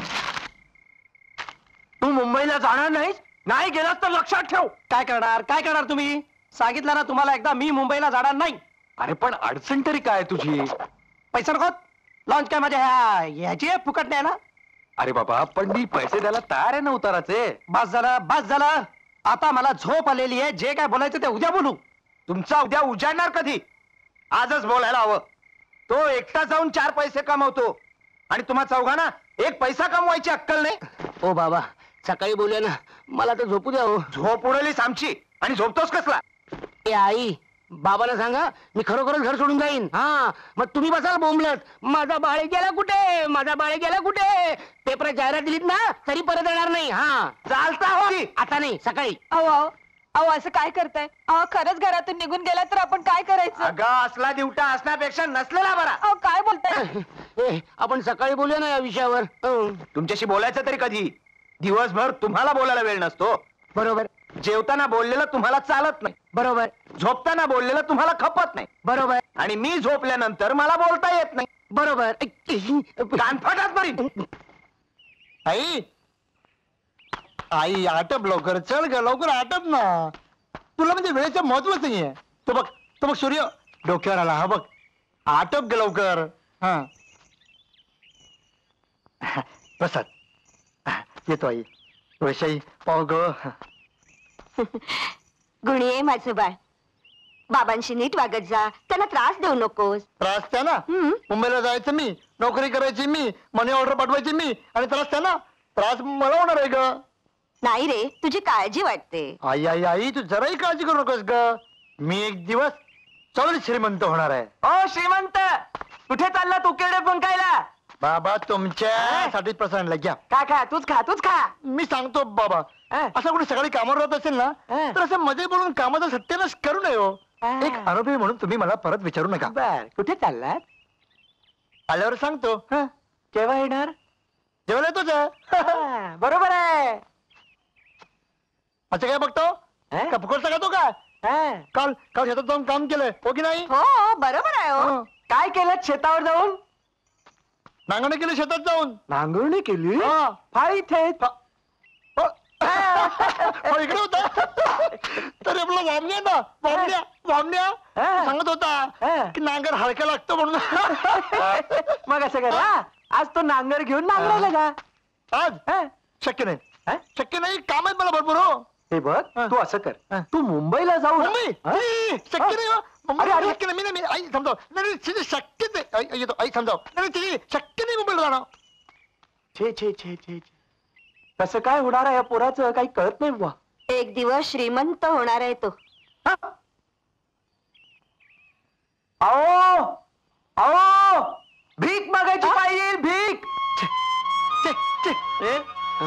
S2: तू मुंबईला जाणार नाहीस? नाही गेलास तर लक्षात ठेव.
S6: काय करणार तुम्ही? सांगितलं ना तुम्हाला एकदा, मी मुंबईला जाणार नाही.
S3: अरे पण अडचण तरी काय तुझी?
S6: पैसा नको. लॉन्च काय माझ्या ह्याची फुकट नाही ना.
S3: अरे बाबा पण मी पैसे द्यायला तयार आहे ना उताराचे.
S6: बस झालं. आता मला झोप आलेली आहे. जे काय बोलायचं ते उद्या बोलू.
S4: तुमचा उद्या उजाडणार कधी? आजच बोलायला हवं. तो एकटा जाऊन 4 पैसे कमवतो आणि तुम्हा चौघांना 1 पैसा कमवायची अक्कल नाही.
S2: ओ बाबा, सकाळी बोलूया ना. मला तर झोपू द्या.
S4: झोप उडवलीस आमची आणि झोपतोस कसला?
S2: ए आई, बाबाला सांगा मी खरोखरच घर सोडून जाईन. हा, मग तुम्ही बसाल बोंबलत, माझा बाळे गेला कुठे, माझा बाळे गेला कुठे. पेपरात जाहिरात दिलीत ना तरी परत येणार नाही. हा,
S4: चालता हो.
S2: आता नाही, सकाळी.
S8: अहो असं काय करताय? अहो खरंच घरातून निघून गेला तर आपण काय करायचं?
S4: अगं असला दिवटा असण्यापेक्षा नसलेला बरा.
S8: अहो काय बोलताय?
S2: आपण सकाळी बोलूया ना या विषयावर.
S4: तुमच्याशी बोलायचं तरी कधी? दिवसभर तुम्हाला बोलायला वेळ नसतो.
S2: बरोबर.
S4: जेवताना बोललेलं तुम्हाला चालत नाही.
S2: बरोबर.
S4: झोपताना बोललेलं तुम्हाला खपत नाही.
S2: बरोबर.
S4: आणि मी झोपल्यानंतर मला बोलता येत नाही.
S2: बरोबर.
S4: कानफटात मारीन.
S6: आई आटप लवकर. चल ग लवकर आटप ना. तुला म्हणजे वेळेचं महत्वच नाहीये. तो बघ सूर्य डोक्यावर आला. हा बघ, आटप ग लवकर. हा प्रसाद येतो आई. वैशाई पाव ग.
S7: गुणी आहे माझं बाळ. बाबांशी नीट वागत जा, त्यांना त्रास देऊ नकोस.
S6: त्रास त्यांना. मुंबईला जायचं मी, नोकरी करायची मी, मनी ऑर्डर पाठवायची मी, आणि त्रास त्यांना. त्रास मला होणार आहे ग.
S7: नाही रे, तुझी काळजी वाटते.
S6: आई आई आई तू जराही काळजी करू नकोस ग. मी एक दिवस चौल श्रीमंत होणार आहे.
S2: ओ श्रीमंत, कुठे चालला तू केडे पंकायला?
S6: बाबा तुमच्यासाठी प्रसन्न घ्या.
S2: खा तूच खा.
S6: मी सांगतो बाबा, असं कोणी सकाळी कामावर राहत असेल ना, तर असं मध्ये बोलून कामाचा सत्यानाश करू नये हो. एक अनुभवी म्हणून तुम्ही मला परत विचारू नका.
S2: बर, कुठे चाललात?
S6: आल्यावर सांगतो.
S2: केव्हा येणार?
S6: जेवण येतोच.
S2: बरोबर आहे.
S6: असं काय बघतो का फुकट सांगतो का? काल काल शेतात जाऊन काम केलंय हो की नाही?
S7: हो बरोबर आहे हो.
S2: काय केलं शेतावर जाऊन?
S6: नांगरणी केली शेतात जाऊन.
S2: नांगरणी केली?
S6: हा.
S2: फाई थेट.
S6: इकडे होता तर आपला वामण्या ना, वामण्या सांगत होता की नांगर हलका लागतो म्हणून.
S2: मग असं करा, आज तो नांगर घेऊन नांगरायला जा.
S6: आज शक्य नाही, शक्य नाही. काम आहेत मला भरपूर हो.
S2: हे बघ, तू असं कर, तू मुंबईला जाऊ.
S6: मुंबई शक्य नाही हो. मुंबईला शक्य नाही. मी आई समजाव. नाही तिथे शक्यच आहे. येतो आई समजाव. नाही तिथे शक्य नाही मुंबईला जाणं.
S2: छे कसं काय होणार आहे या पोराचं, काही कळत नाही बुवा.
S7: एक दिवस श्रीमंत होणार आहे तो.
S2: आओ भीक मागायची पाहिजे, भीक.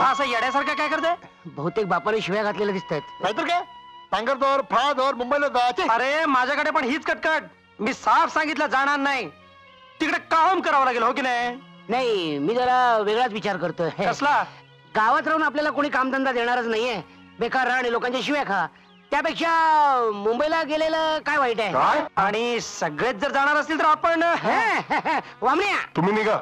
S5: असं येड्यासारखं काय करते?
S2: बहुतेक बापाने शिव्या घातलेल्या दिसत आहेत.
S6: नाहीतर काय, नांगरदोर फाळादोर मुंबईला जायचे.
S5: अरे माझ्याकडे पण हीच कटकट. मी साफ सांगितलं जाणार नाही. तिकडे काम करावं लागेल हो की नाही?
S2: नाही, मी जरा वेगळाच विचार करतोय.
S5: कसला?
S2: गावात राहून आपल्याला कोणी कामधंदा देणारच नाहीये. बेकार राहा आणि लोकांच्या शिव्या खा. त्यापेक्षा मुंबईला गेलेलं काय वाईट आहे?
S5: आणि सगळेच जर जाणार असतील तर आपण
S2: वामण्या,
S3: तुम्ही निघा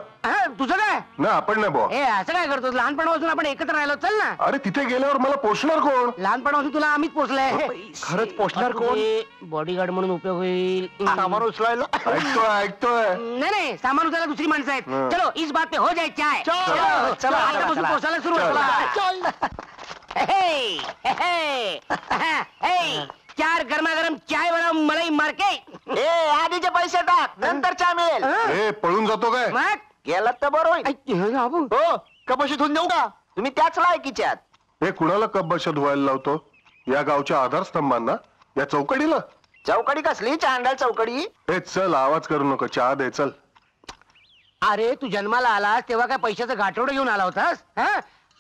S2: तुझं काय?
S3: ना, आपण नाही बुवा.
S2: ए असं काय करतो? लहानपणापासून आपण एकत्र राहिलो. चल ना.
S3: अरे तिथे गेल्यावर मला पोषणार कोण?
S2: लहानपणापासून तुला आम्हीच पोचलंय.
S6: खरंच पोचणार कोण?
S2: बॉडीगार्ड म्हणून उपयोग होईल.
S6: सामान उचलायला.
S3: ऐकतोय
S2: नाही, सामान उचलायला दुसरी माणसं आहेत. चलो इस बात पे हो जाए चाय.
S6: चलो,
S2: चलो आतापासून पोचायला सुरुवात. चार गरमागरम चाय बनव, मलाई मार के.
S4: आधीचे पैसे टाक, नंतर चहा मिळेल.
S3: ए पळून जातो काय?
S2: मग
S4: गेलात तर बरोबर.
S6: हो कपाशी धुवून देऊ का?
S4: तुम्ही त्याच लायकीच्यात.
S3: हे कुणाला कब्बशा धुवायला लावतो? या गावच्या आधारस्तंभांना, या चौकडीला?
S4: चौकडी कसली? चांडाल चौकडी.
S3: ए चल, आवाज करू नको, चहा दे चल.
S2: अरे तू जन्माला आलास तेव्हा काय पैशाचं गाठोडं घेऊन आला होतास?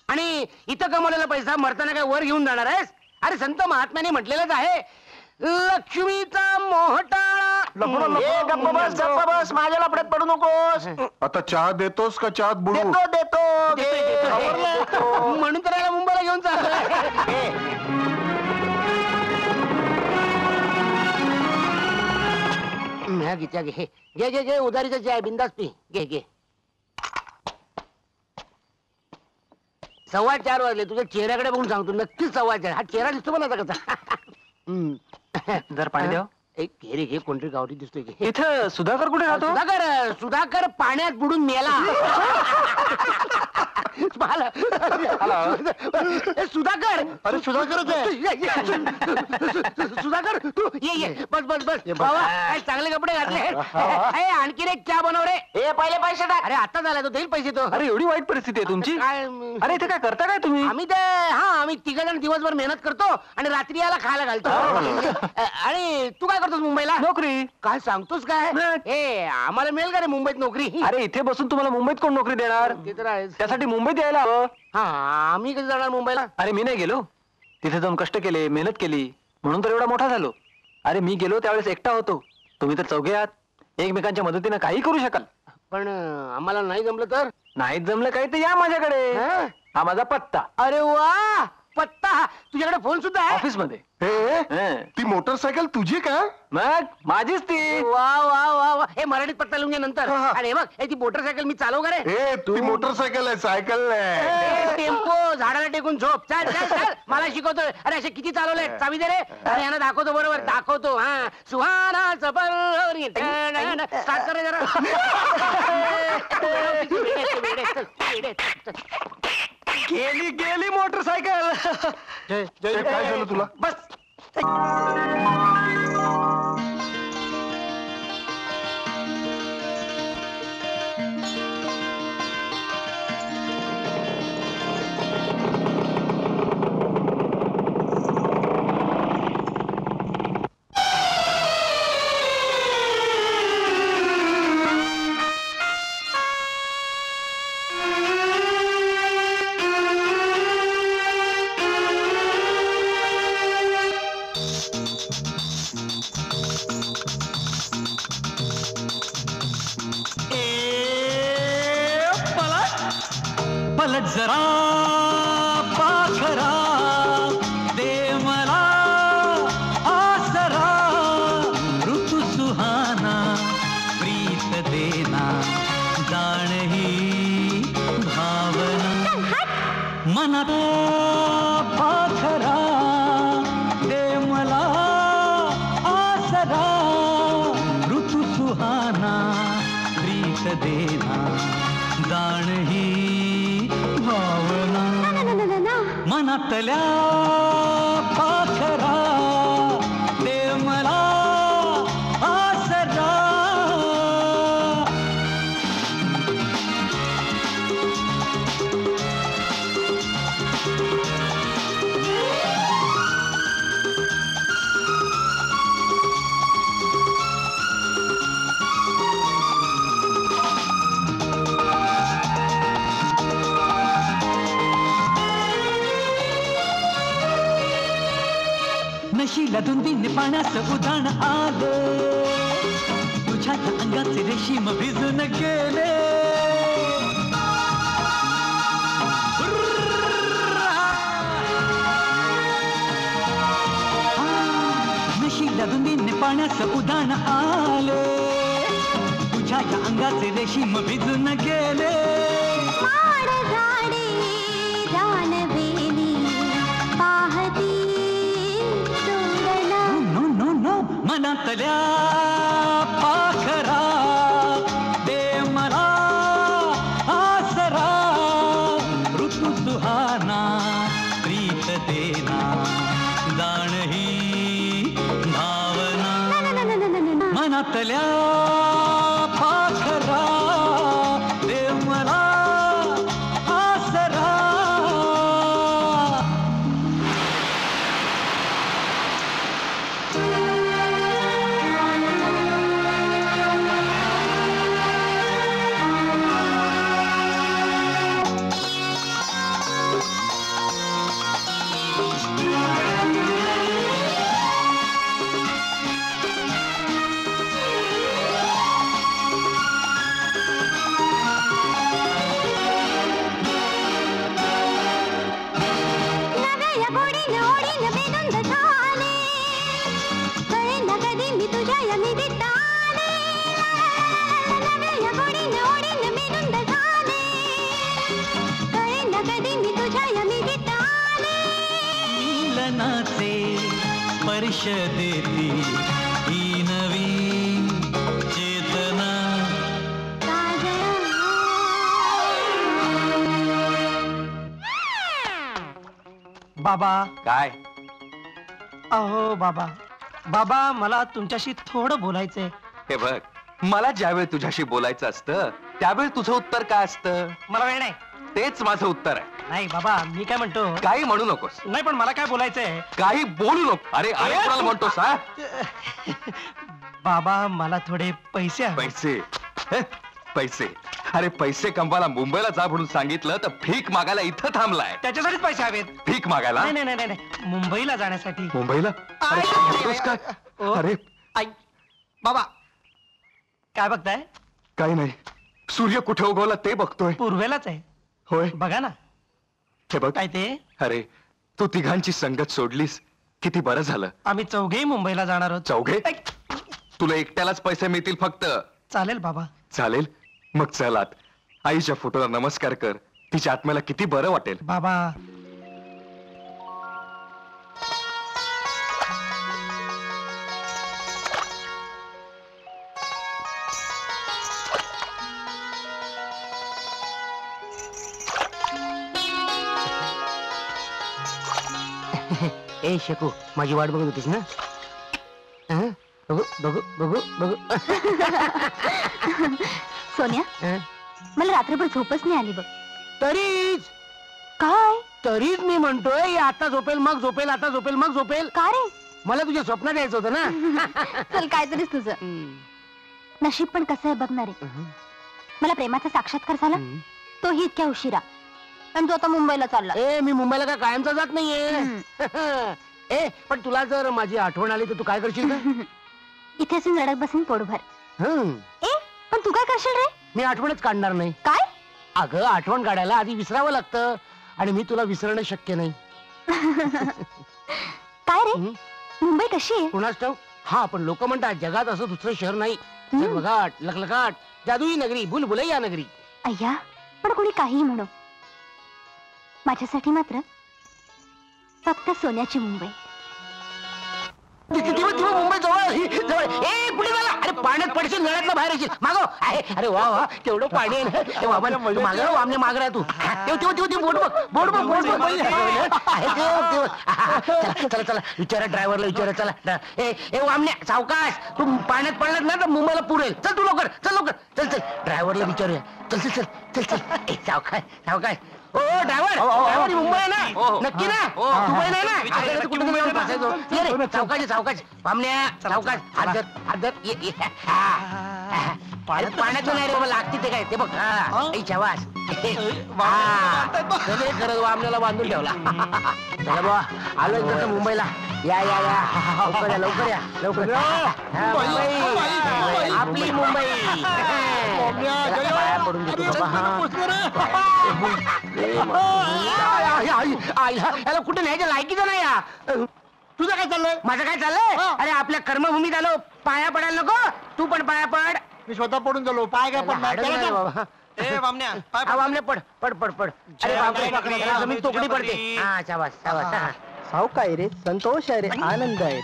S2: आणि इथं कमवलेला पैसा मरताना काय वर घेऊन जाणार आहेस? अरे संत महात्म्याने म्हटलेलंच आहे, लक्ष्मीचा मोहटाळा.
S4: गप्प बस, माझ्या लफड्यात पडू नकोस.
S3: आता चहा देतोस का चहात बुडू?
S4: देतो.
S2: म्हणून तर याला मुंबईला घेऊन चाललोय. घे उधारीचा चाय, बिंदास पी. घे. 4:15 वाजले. तुझ्या चेहऱ्याकडे बघून सांगतो, नक्कीच 4:15. हा चेहरा दिसतो मला आता कसा.
S5: जर पाणी द्या.
S2: एक घे कोणतरी गावठी दिसतोय.
S5: इथं सुधाकर कुठे राहतो?
S2: सुधाकर पाण्यात बुडून मेला. सुधाकर,
S6: अरे सुधाकरच आहे.
S2: सुधाकर तू ये. बस बाबा, काय चांगले कपडे घातले. आणखीन एक चहा बनव रे.
S4: पहिले पैसे टाक.
S2: अरे आता झाला तो, देईल पैसे तो.
S5: अरे एवढी वाईट परिस्थिती आहे तुमची?
S2: काय?
S5: अरे इथे काय करता काय तुम्ही?
S2: आम्ही तिघजण दिवसभर मेहनत करतो आणि रात्री याला खायला घालतो. आणि तू काय करतोस मुंबईला?
S5: नोकरी.
S2: काय सांगतोस काय? आम्हाला मिळेल का रे मुंबईत नोकरी?
S5: अरे इथे बसून तुम्हाला मुंबईत कोण नोकरी देणार?
S2: ते तर आहेच.
S5: त्यासाठी मुंबईत यायला हवं.
S2: आम्ही कधी जाणार मुंबईला?
S5: अरे मी नाही गेलो. तिथे जाऊन कष्ट केले, मेहनत केली, म्हणून तर एवढा मोठा झालो. अरे मी गेलो त्यावेळेस एकटा होतो. तुम्ही तर चौघे आहात, एकमेकांच्या मदतीनं काही करू शकाल.
S2: पण आम्हाला नाही जमलं तर?
S5: नाहीच जमलं काही तर या माझ्याकडे. हा माझा पत्ता.
S2: अरे वा, पत्ता. तुझ्याकडे फोन सुद्धा आहे?
S5: ऑफिस मध्ये.
S3: ती मोटरसायकल तुझी का?
S5: मग माझीच ती.
S2: वा वा वा वा. हे मराठीत पत्ता लिहून घे नंतर. अरे बघ, ती मोटरसायकल मी चालव का रे?
S3: ती मोटरसायकल आहे, सायकल नाही.
S2: टेम्पो झाडाला टेकून झोप. चल मला शिकवतोय. अरे असे किती चालवले? चावी दे रे. अरे यांना दाखवतो, बरोबर दाखवतो. सुहाना स्टार्ट कर रे जरा. गेली गेली मोटरसायकल.
S6: जय जय काय झालं तुला?
S2: बस.
S1: पलट जरा पाखरा दे मला आसरा ऋतू सुहाना प्रीत देना जाण ही भावना मनात पाखरा दे मला आसरा ऋतू सुहाना प्रीत देना जाण ही भावना मनातल्या पाखरा दे मला आसरा. नशीला धुंदीने पाण्याचं उधाण आलं तुझ्या अंगाचे रेशीम भिजून गेले. नशीला धुंदीने पाण्याचं उधाण आले तुझ्या अंगाचे रेशीम भिजून गेले. मनातल्या पाखरा दे मला आसरा ऋतू सुहाना प्रीत देना जाण ही भावना मनातल्या पाखरा दे मला आसरा. स्पर्श देती ही नवी चेतना.
S2: बाबा
S3: काय?
S2: अहो बाबा बाबा मला तुमच्याशी थोडं बोलायचंय.
S3: हे बघ, मला ज्यावेळी तुझ्याशी बोलायचं असतं त्यावेळी तुझं उत्तर काय असतं?
S2: मला वेळ नाही.
S3: तेच माझं उत्तर आहे.
S2: नाही बाबा मी काय म्हणतो.
S3: काही म्हणू नकोस.
S2: नाही पण मला काय बोलायचंय.
S3: काही बोलू नको. अरे अरे कोणाला म्हणतोस हा?
S2: बाबा मला थोडे पैसे हवे.
S3: पैसे? पैसे? अरे पैसे कमवायला मुंबईला जा म्हणून सांगितलं तर भीक मागायला इथं थांबलाय.
S2: त्याच्यासाठीच पैसे हवेत.
S3: भीक मागायला?
S2: नाही नाही नाही नाही मुंबईला जाण्यासाठी.
S3: मुंबईला? अरे म्हणतोस काय? अरे
S2: आई बाबा काय बघताय?
S3: काही नाही. सूर्य कुठे उगवला ते बघतोय.
S2: पूर्वेलाच आहे.
S3: होय
S2: बघा ना.
S3: हे बघ
S2: काय ते.
S3: अरे तू तिघांची संगत सोडलीस किती बरं झालं.
S2: आम्ही चौघेही मुंबईला जाणार आहोत.
S3: चौघे? तुला एकट्यालाच पैसे मिळतील फक्त.
S2: चालेल बाबा.
S3: चालेल मग चल आत. आईच्या फोटोला नमस्कार कर. तिच्या आत्म्याला किती बरं वाटेल.
S2: बाबा ए शकू, माझी वाट बघत होतीस ना? हं? बघू बघू बघू बघू.
S7: सोन्या,
S2: हं?
S7: मला रात्रभर झोपच नाही आली बघ.
S2: तरीच
S7: काय
S2: मी म्हणतोय आता झोपेल मग झोपेल, आता झोपेल मग झोपेल.
S7: का रे?
S2: मला तुझ्या स्वप्नात यायचं होतं ना.
S7: चल काहीतरीच तुझं नशीब पण कसं आहे बघणार आहे. मला प्रेमाचा साक्षात्कार झाला, तोही इतक्या उशिरा. आणि तो आता मुंबईला चालला.
S2: ए मी मुंबईला काय कायमचा जात नाहीये. ए पण तुला जर माझी आठवण आली तर तू काय करशील?
S7: इथे असून रडत बसून पोटभर. ए पण तू काय करशील रे?
S2: मी आठवणच काढणार नाही.
S7: काय?
S2: अगं आठवण काढायला आधी विसरावं लागतं आणि मी तुला विसरणं शक्य नाही.
S7: काय रे? मुंबई कशी आहे?
S2: कुणाच ठाऊक. हा पण लोक म्हणतात जगात असं दुसरं शहर नाही. झगमगाट, लखलखाट, जादुई नगरी, भुलभुलैया नगरी.
S7: अय्या पण कोणी काहीही म्हणो, माझ्यासाठी मात्र फक्त सोन्याची मुंबई.
S2: मुंबई जवळ. ए पुढे झाला. अरे पाण्यात पडशील, नळ्यातलं बाहेर येशील. मागो. अरे वा वा केवढं पाणी आहे ना. मागे मागे राह तू. बोट बघ. चला चला विचारा ड्रायव्हरला, विचारा. चला ए वामण्या सावकाश, तू पाण्यात पडलात ना तर मुंबईला पुरेल. चल तू लवकर, चल ड्रायव्हरला विचारूया. चल ए सावकाश. ओ ड्रायव्हर मुंबई आहे ना? नक्की ना? मुंबई नाही ना? कुठे सावकाश पामण्या सावकाश. हात धर. पाण्याचं नाही रे बाबा, लागते ते काय ते बघ. वास खरंच वामण्याला बांधून ठेवला. चला बा आलो एकदा मुंबईला. या लवकर या. आपली मुंबई. पाया पडून देतो याला कुठे न्यायच्या लायकीचं नाही. या तुझं काय चाललंय? माझं काय चाललंय? अरे आपल्या कर्मभूमीत आलो, पाया पडायला नको? तू पण पाया पड.
S6: मी स्वतः पडून झालो, पाय काय पडणार?
S2: बाबा वामण्या पड. अरे बापरे जमीन तोकडी पडते. हा शाबास.
S6: सावकाय रे, संतोष आहे रे, आनंद आहे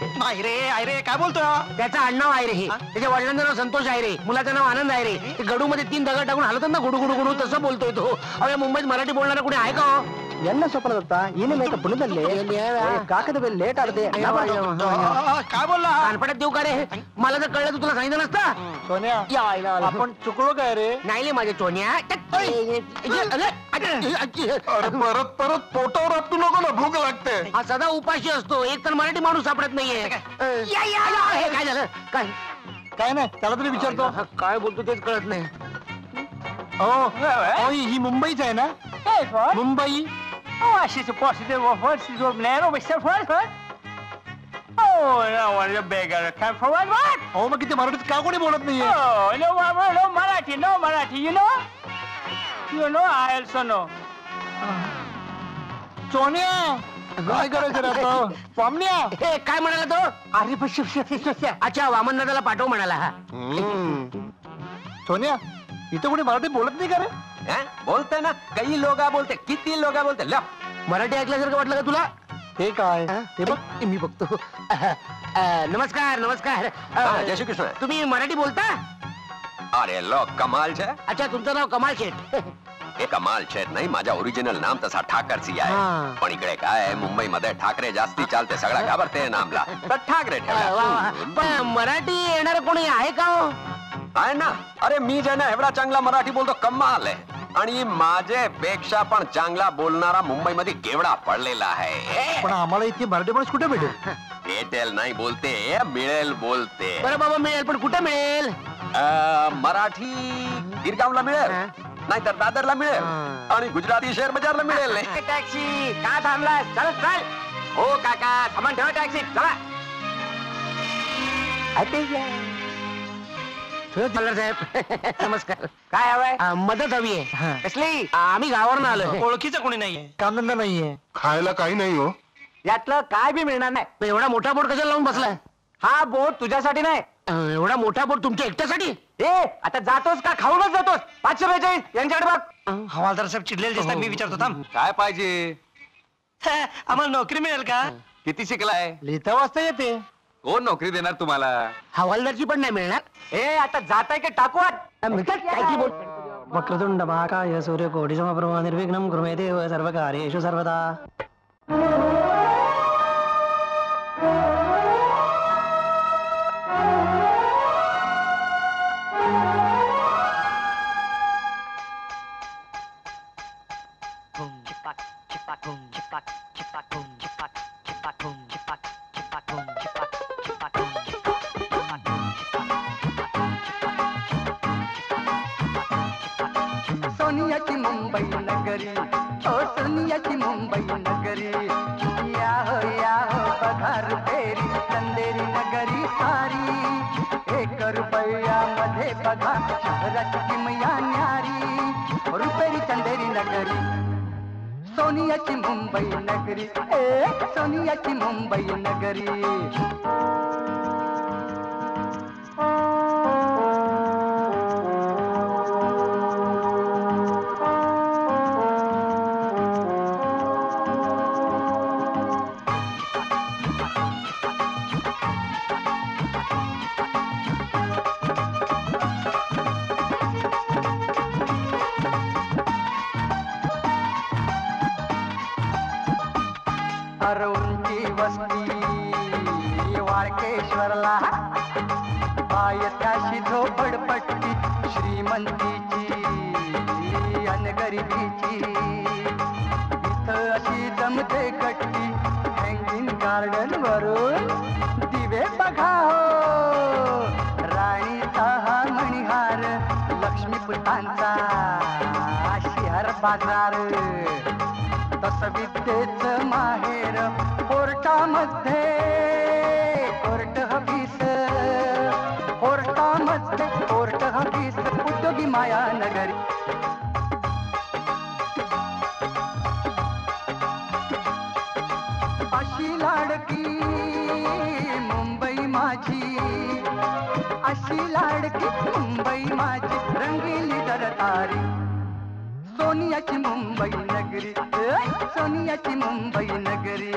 S6: रे.
S2: काय बोलतो? त्याचं आडनाव आहे रे हे. त्याच्या वडिलांचं नाव संतोष आहे रे, मुलाचं नाव आनंद आहे रे. ते गडू मध्ये 3 दगड टाकून हलतात ना, गुडू तसं बोलतोय तो. अरे मुंबईत मराठी बोलणारा कुठे आहे का?
S6: ಎನ್ನ ಸ್ವಪ್ನ ದತ್ತ ಏನೇ ಮೇಕ ಪುಣದಲ್ಲಿ ಕಾಕದ ಬೆಲೆ ಲೇಟ್ ಆಡದೆ
S2: काय बोलला? कानपड्यात देऊ का रे? मला जर कळलं तर तुला सांगितलं नसतं.
S6: सोन्या आपण चुकलो काय रे?
S2: नाही रे माझ्या चोन्या.
S3: परत पोटावर आपटू नको ना, भूक लागते.
S2: हा सदा उपाशी असतो, एक तर मराठी माणूस सापडत नाहीये. काय झालं?
S6: काय नाही, त्याला तरी विचारतो.
S2: काय बोलतो तेच कळत नाही.
S6: ही मुंबईच आहे ना? Mumbai.
S9: She's a positive of what she's doing now, Mr. First, Oh, no, what a beggar. Come for what?
S6: हो मग किती मराठीत का कोणी बोलत नाहीये?
S9: Oh, no Marathi, you know? You know, I also know.
S6: सोन्या काय करायचं रे आता? वामण्या
S2: काय म्हणाला तो? अरे अच्छा वामन दादाला पाठव म्हणाला. हा
S6: सोन्या इथे कोणी मराठी बोलत नाही का रे?
S4: बोलते ना, काही लोक बोलते, किती लोक बोलते.
S2: मराठी ऐकल्यासारखं वाटलं का तुला?
S6: हे काय
S2: ते बघ मी बघतो. नमस्कार.
S4: जय श्री कृष्ण.
S2: तुम्ही मराठी बोलता?
S4: अरे लो कमाल छे.
S2: अच्छा तुमचं नाव कमाल शेठ.
S4: हे कमाल शेठ नाही, माझा ओरिजिनल नाम तसा ठाकरसी आहे. पण इकडे काय मुंबई मध्ये ठाकरे जास्ती चालते, सगळा घाबरते नामला, तर ठाकरे ठेवला.
S2: पण मराठी येणार कोणी आहे का?
S4: आहे ना. अरे मी जे ना एवढा चांगला मराठी बोलतो, कमाल आहे. आणि माझे पेक्षा पण चांगला बोलणारा मुंबई मध्ये केवढा पडलेला आहे.
S6: पण आम्हाला इथे मराठी माणूस कुठे भेटेल?
S4: भेटेल नाही बोलते, मिळेल बोलते.
S2: बरं बाबा मिळेल, पण कुठे मिळेल?
S4: मराठी गिरगावला मिळेल, नाहीतर दादरला मिळेल, आणि गुजराती शेअर बाजारला मिळेल.
S2: टॅक्सी का थांबला? चल.
S4: हो काका सामान ठेवा, टॅक्सी चला.
S2: साहेब नमस्कार.
S9: काय हवंय?
S2: मदत हवी आहे. कसली? आम्ही गावावरून आलोय.
S9: ओळखीचं कोणी नाहीये,
S6: कामधंदा नाहीये,
S3: खायला काही नाही हो.
S9: यातलं काय बी मिळणार नाही.
S2: एवढा मोठा बोर्ड कशाला लावून बसलाय?
S9: हा बोट तुझ्यासाठी नाही.
S2: एवढा मोठा बोर्ड तुमच्या एकट्यासाठी?
S9: आता जातोस का खाऊनच जातोस? 542 यांच्याकडे बघ. हवालदार साहेब चिडलेले दिसतात. मी विचारतो थांब.
S4: काय पाहिजे?
S9: आम्हाला नोकरी मिळेल का?
S4: किती शिकलाय?
S6: लिहिता वाचता येते.
S3: कोण नोकरी देणार तुम्हाला?
S2: हवालदारची पण नाही मिळणार.
S9: आता जाताय की टाकू?
S2: काय बोल?
S1: वक्रतुंड महाकाय सूर्यकोटि समप्रभा निर्विघ्नं कुरु मे देव सर्वकार्येषु सर्वदा. सोनियाची मुंबई नगरी, ओ सोनियाची मुंबई नगरी, या हो पगार फेरी चंदेरी नगरी सारी, 1 रुपयामध्ये बघा शहराची किमया न्यारी, रुपेरी चंदेरी नगरी, सोनियाची मुंबई नगरी, सोनियाची मुंबई नगरी. अरुणची वस्ती वाळकेश्वरला, पायथ्याशी झोपडपट्टी श्रीमंतीची अन गरिबीची, इथं अशी जमते कट्टी हँगिंग गार्डन वरून दिवे बघा हो, राणीचा हा मणिहार लक्ष्मीपुतांचा शिहार बाजार, तस विद्येच माहेर कोर्टामध्ये, कोर्ट हबीस, कोर्टामध्ये कोर्ट हबीस, उद्योगी माया नगरी. अशी लाडकी मुंबई माझी, अशी लाडकी मुंबई माझी, रंगीली दरतारी, सोनियाची मुंबई नगरी, सोनियाची मुंबई नगरी.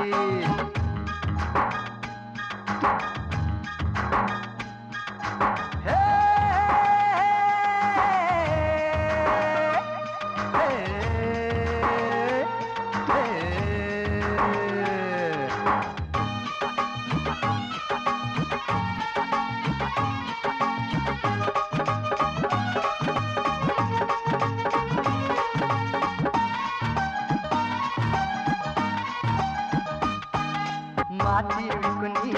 S1: माती विकुनी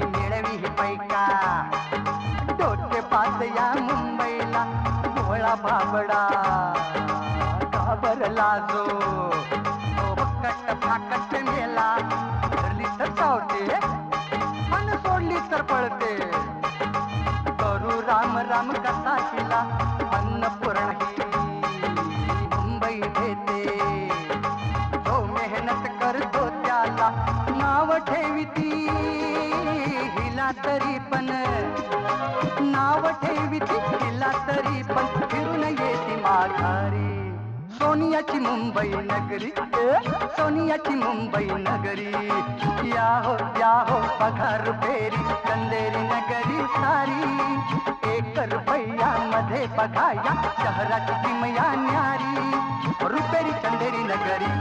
S1: मिळवी पैका, डोके पास या मुंबईला भोळा बाबडा घाबरला जो, फकट फाकट मेला, धरली तर चावते आणि सोडली तर पळते, करू राम राम कसा केला अन्नपूर्ण ही मुंबई देते, जो मेहनत करतो त्याला नाव ठेविती हिला तरी पण, नाव ठेविती हिला तरी पण, फिरून येते माघारी, सोनियाची मुंबई नगरी, सोनियाची मुंबई नगरी, या हो पगार फेरी चंदेरी नगरी सारी, 1 रुपयामध्ये बघा या शहराची किमया न्यारी, रुपेरी चंदेरी नगरी,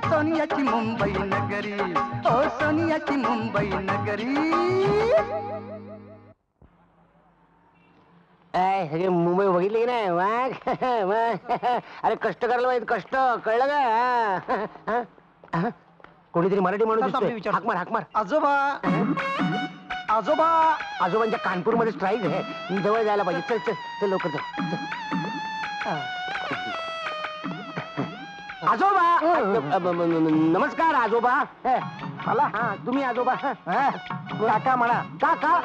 S1: सोनियाची मुंबई नगरी, ओ सोनियाची मुंबई नगरी.
S2: सगळे मुंबई बघितली की नाही अरे कष्ट करायला पाहिजे, कष्ट कळलं का? कोणीतरी मराठी माणूस दिसतोय, हाक मार हाक मार.
S6: आजोबा, आजोबा,
S2: आजोबांच्या कानपूरमध्ये स्ट्राईक आहे, जवळ जायला पाहिजे. चल चल चल लवकर चल. आजोबा नमस्कार आजोबा.
S6: मला
S2: हा तुम्ही आजोबा
S6: काका म्हणा.
S2: काका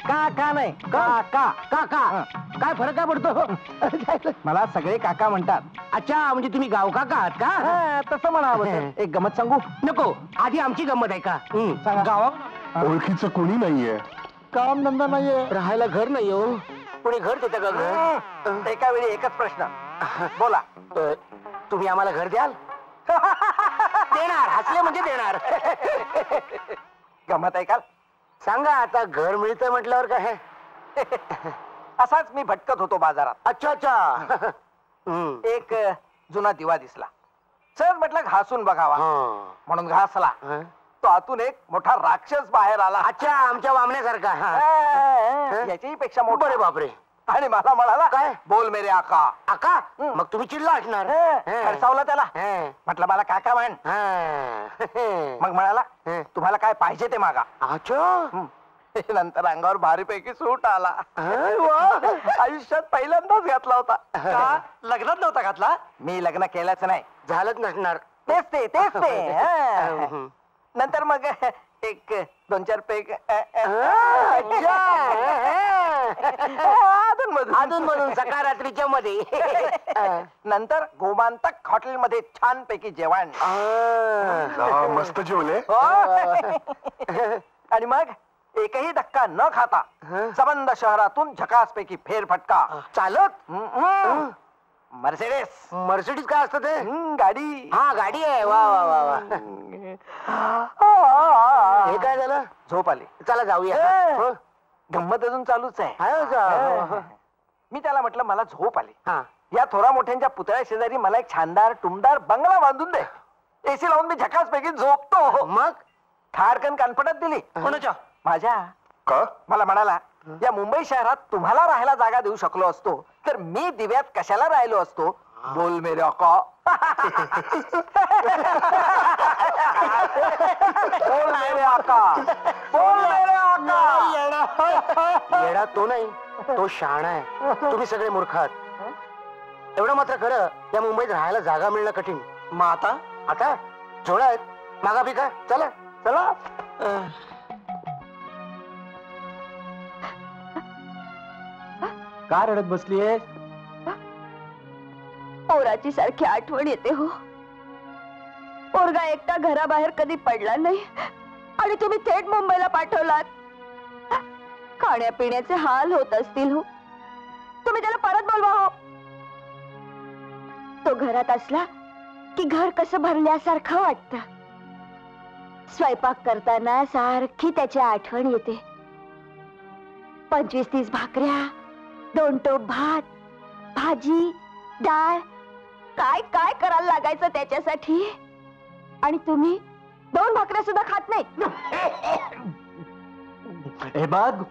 S6: काका नाही
S2: काका काका काय फरक काय पडतो?
S6: मला सगळे काका म्हणतात.
S2: अच्छा म्हणजे तुम्ही गाव काका आहात का?
S6: तसं म्हणावं. एक गमत सांगू?
S2: नको, आधी आमची गंमत आहे का?
S6: गावात
S5: ओळखीचं कोणी नाहीये,
S6: काम धंदा नाहीये,
S2: राहायला घर नाही हो. कोणी घर देतं का? घर
S6: एका वेळी एकच प्रश्न. बोला.
S2: तुम्ही आम्हाला घर द्याल? देणार, हसले म्हणजे देणार.
S6: गमत ऐकाल?
S2: सांगा आता. घर मिळतं म्हटल्यावर काय?
S6: असाच मी भटकत होतो बाजारात.
S2: अच्छा अच्छा.
S6: एक जुना दिवा दिसला. सहज म्हटलं घासून बघावा, म्हणून घासला. तो आतून एक मोठा राक्षस बाहेर आला.
S2: अच्छा, आमच्या वामण्यासारखा.
S6: याच्याही पेक्षा मोठा.
S2: अरे बापरे. आणि मला म्हणाला काय बोल मेरे आका आका मग तुम्ही चिडला असणार खडसावला त्याला म्हटलं मला काका म्हण मग म्हणाला तुम्हाला काय पाहिजे ते मागा अच्छा नंतर अंगावर भारीपैकी सूट आला आयुष्यात पहिल्यांदाच घातला होता का लग्नात नव्हता घातला मी लग्न केलंच नाही झालंच नसणार तेच ते नंतर मग एक 2-4 पेग अधून सकारात्रीच्या मध्ये नंतर गोमांतक हॉटेलमध्ये छानपैकी जेवण
S5: मस्त जेवले
S2: आणि मग एकही धक्का न खाता संबंध शहरातून झकासपैकी फेरफटका चालत मर्सिडीज काय असतं ते गाडी हा गाडी आहे वा वा वा वा हे काय झालं झोप आली चला जाऊया गंमत अजून चालूच आहे मी त्याला म्हटलं मला झोप आली या थोरा मोठ्यांच्या पुतळ्या शेजारी मला एक छानदार टुमदार बंगला बांधून दे एसी लावून मी झकासपैकी झोपतो मग खाडकन कानफडत दिली कोणाच्या माझ्या
S5: का
S2: मला म्हणाला या मुंबई शहरात तुम्हाला राहायला जागा देऊ शकलो असतो तर मी दिव्यात कशाला राहिलो असतो बोल मेरे आका बोल मेरे आका बोल मेरे आका येडा तो नाही तो शहाणा आहे तुम्ही सगळे मूर्ख आहात एवढं मात्र खरं या मुंबईत राहायला जागा मिळणं कठीण मग आता झोळा आहेत मागा बिका चला चला
S1: का रडत बसलीये
S7: पोराची सारखी आठवण येते हो पोरगा एकटा घराबाहेर कधी पडला नाही आणि तुम्ही थेट मुंबईला पाठवलात खाण्यापिण्याचे हाल होत असतील हो तुम्ही त्याला परत बोलवा हो तो घरात असला की घर कसं भरल्यासारखं वाटतं स्वयंपाक करताना सारखी त्याची आठवण येते 25-30 भाकऱ्या 2 टोप भात भाजी डाळ काय काय करायला लागायचं त्याच्यासाठी आणि तुम्ही 2 भाकऱ्या सुद्धा खात नाही
S2: हे बघ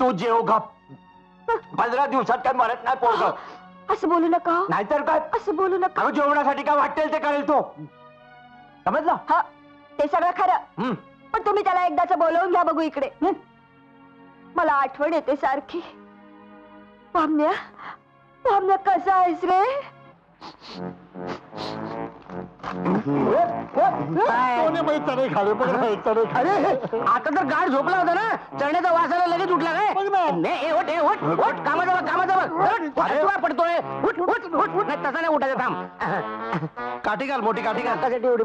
S2: तू जेव गप 15 दिवसात काय मरत नाही पोरग
S7: असं बोलू नका हो.
S2: नाहीतर काय
S7: असं बोलू नका
S2: जेवणासाठी काय वाटेल ते करेल तो समजलं
S7: हा ते सगळं खरं पण तुम्ही त्याला एकदाच बोलवून घ्या बघू इकडे मला आठवण येते सारखी पाम्या पाम्या कसा आहेस रे
S2: आता तर गाड झोपला होता ना चढण्याचा वासाला लगेच उठला काय कामाचा पडतोय तसा नाही उठायचा थांब काठी घाल मोठी काठी घाल कशासाठी एवढी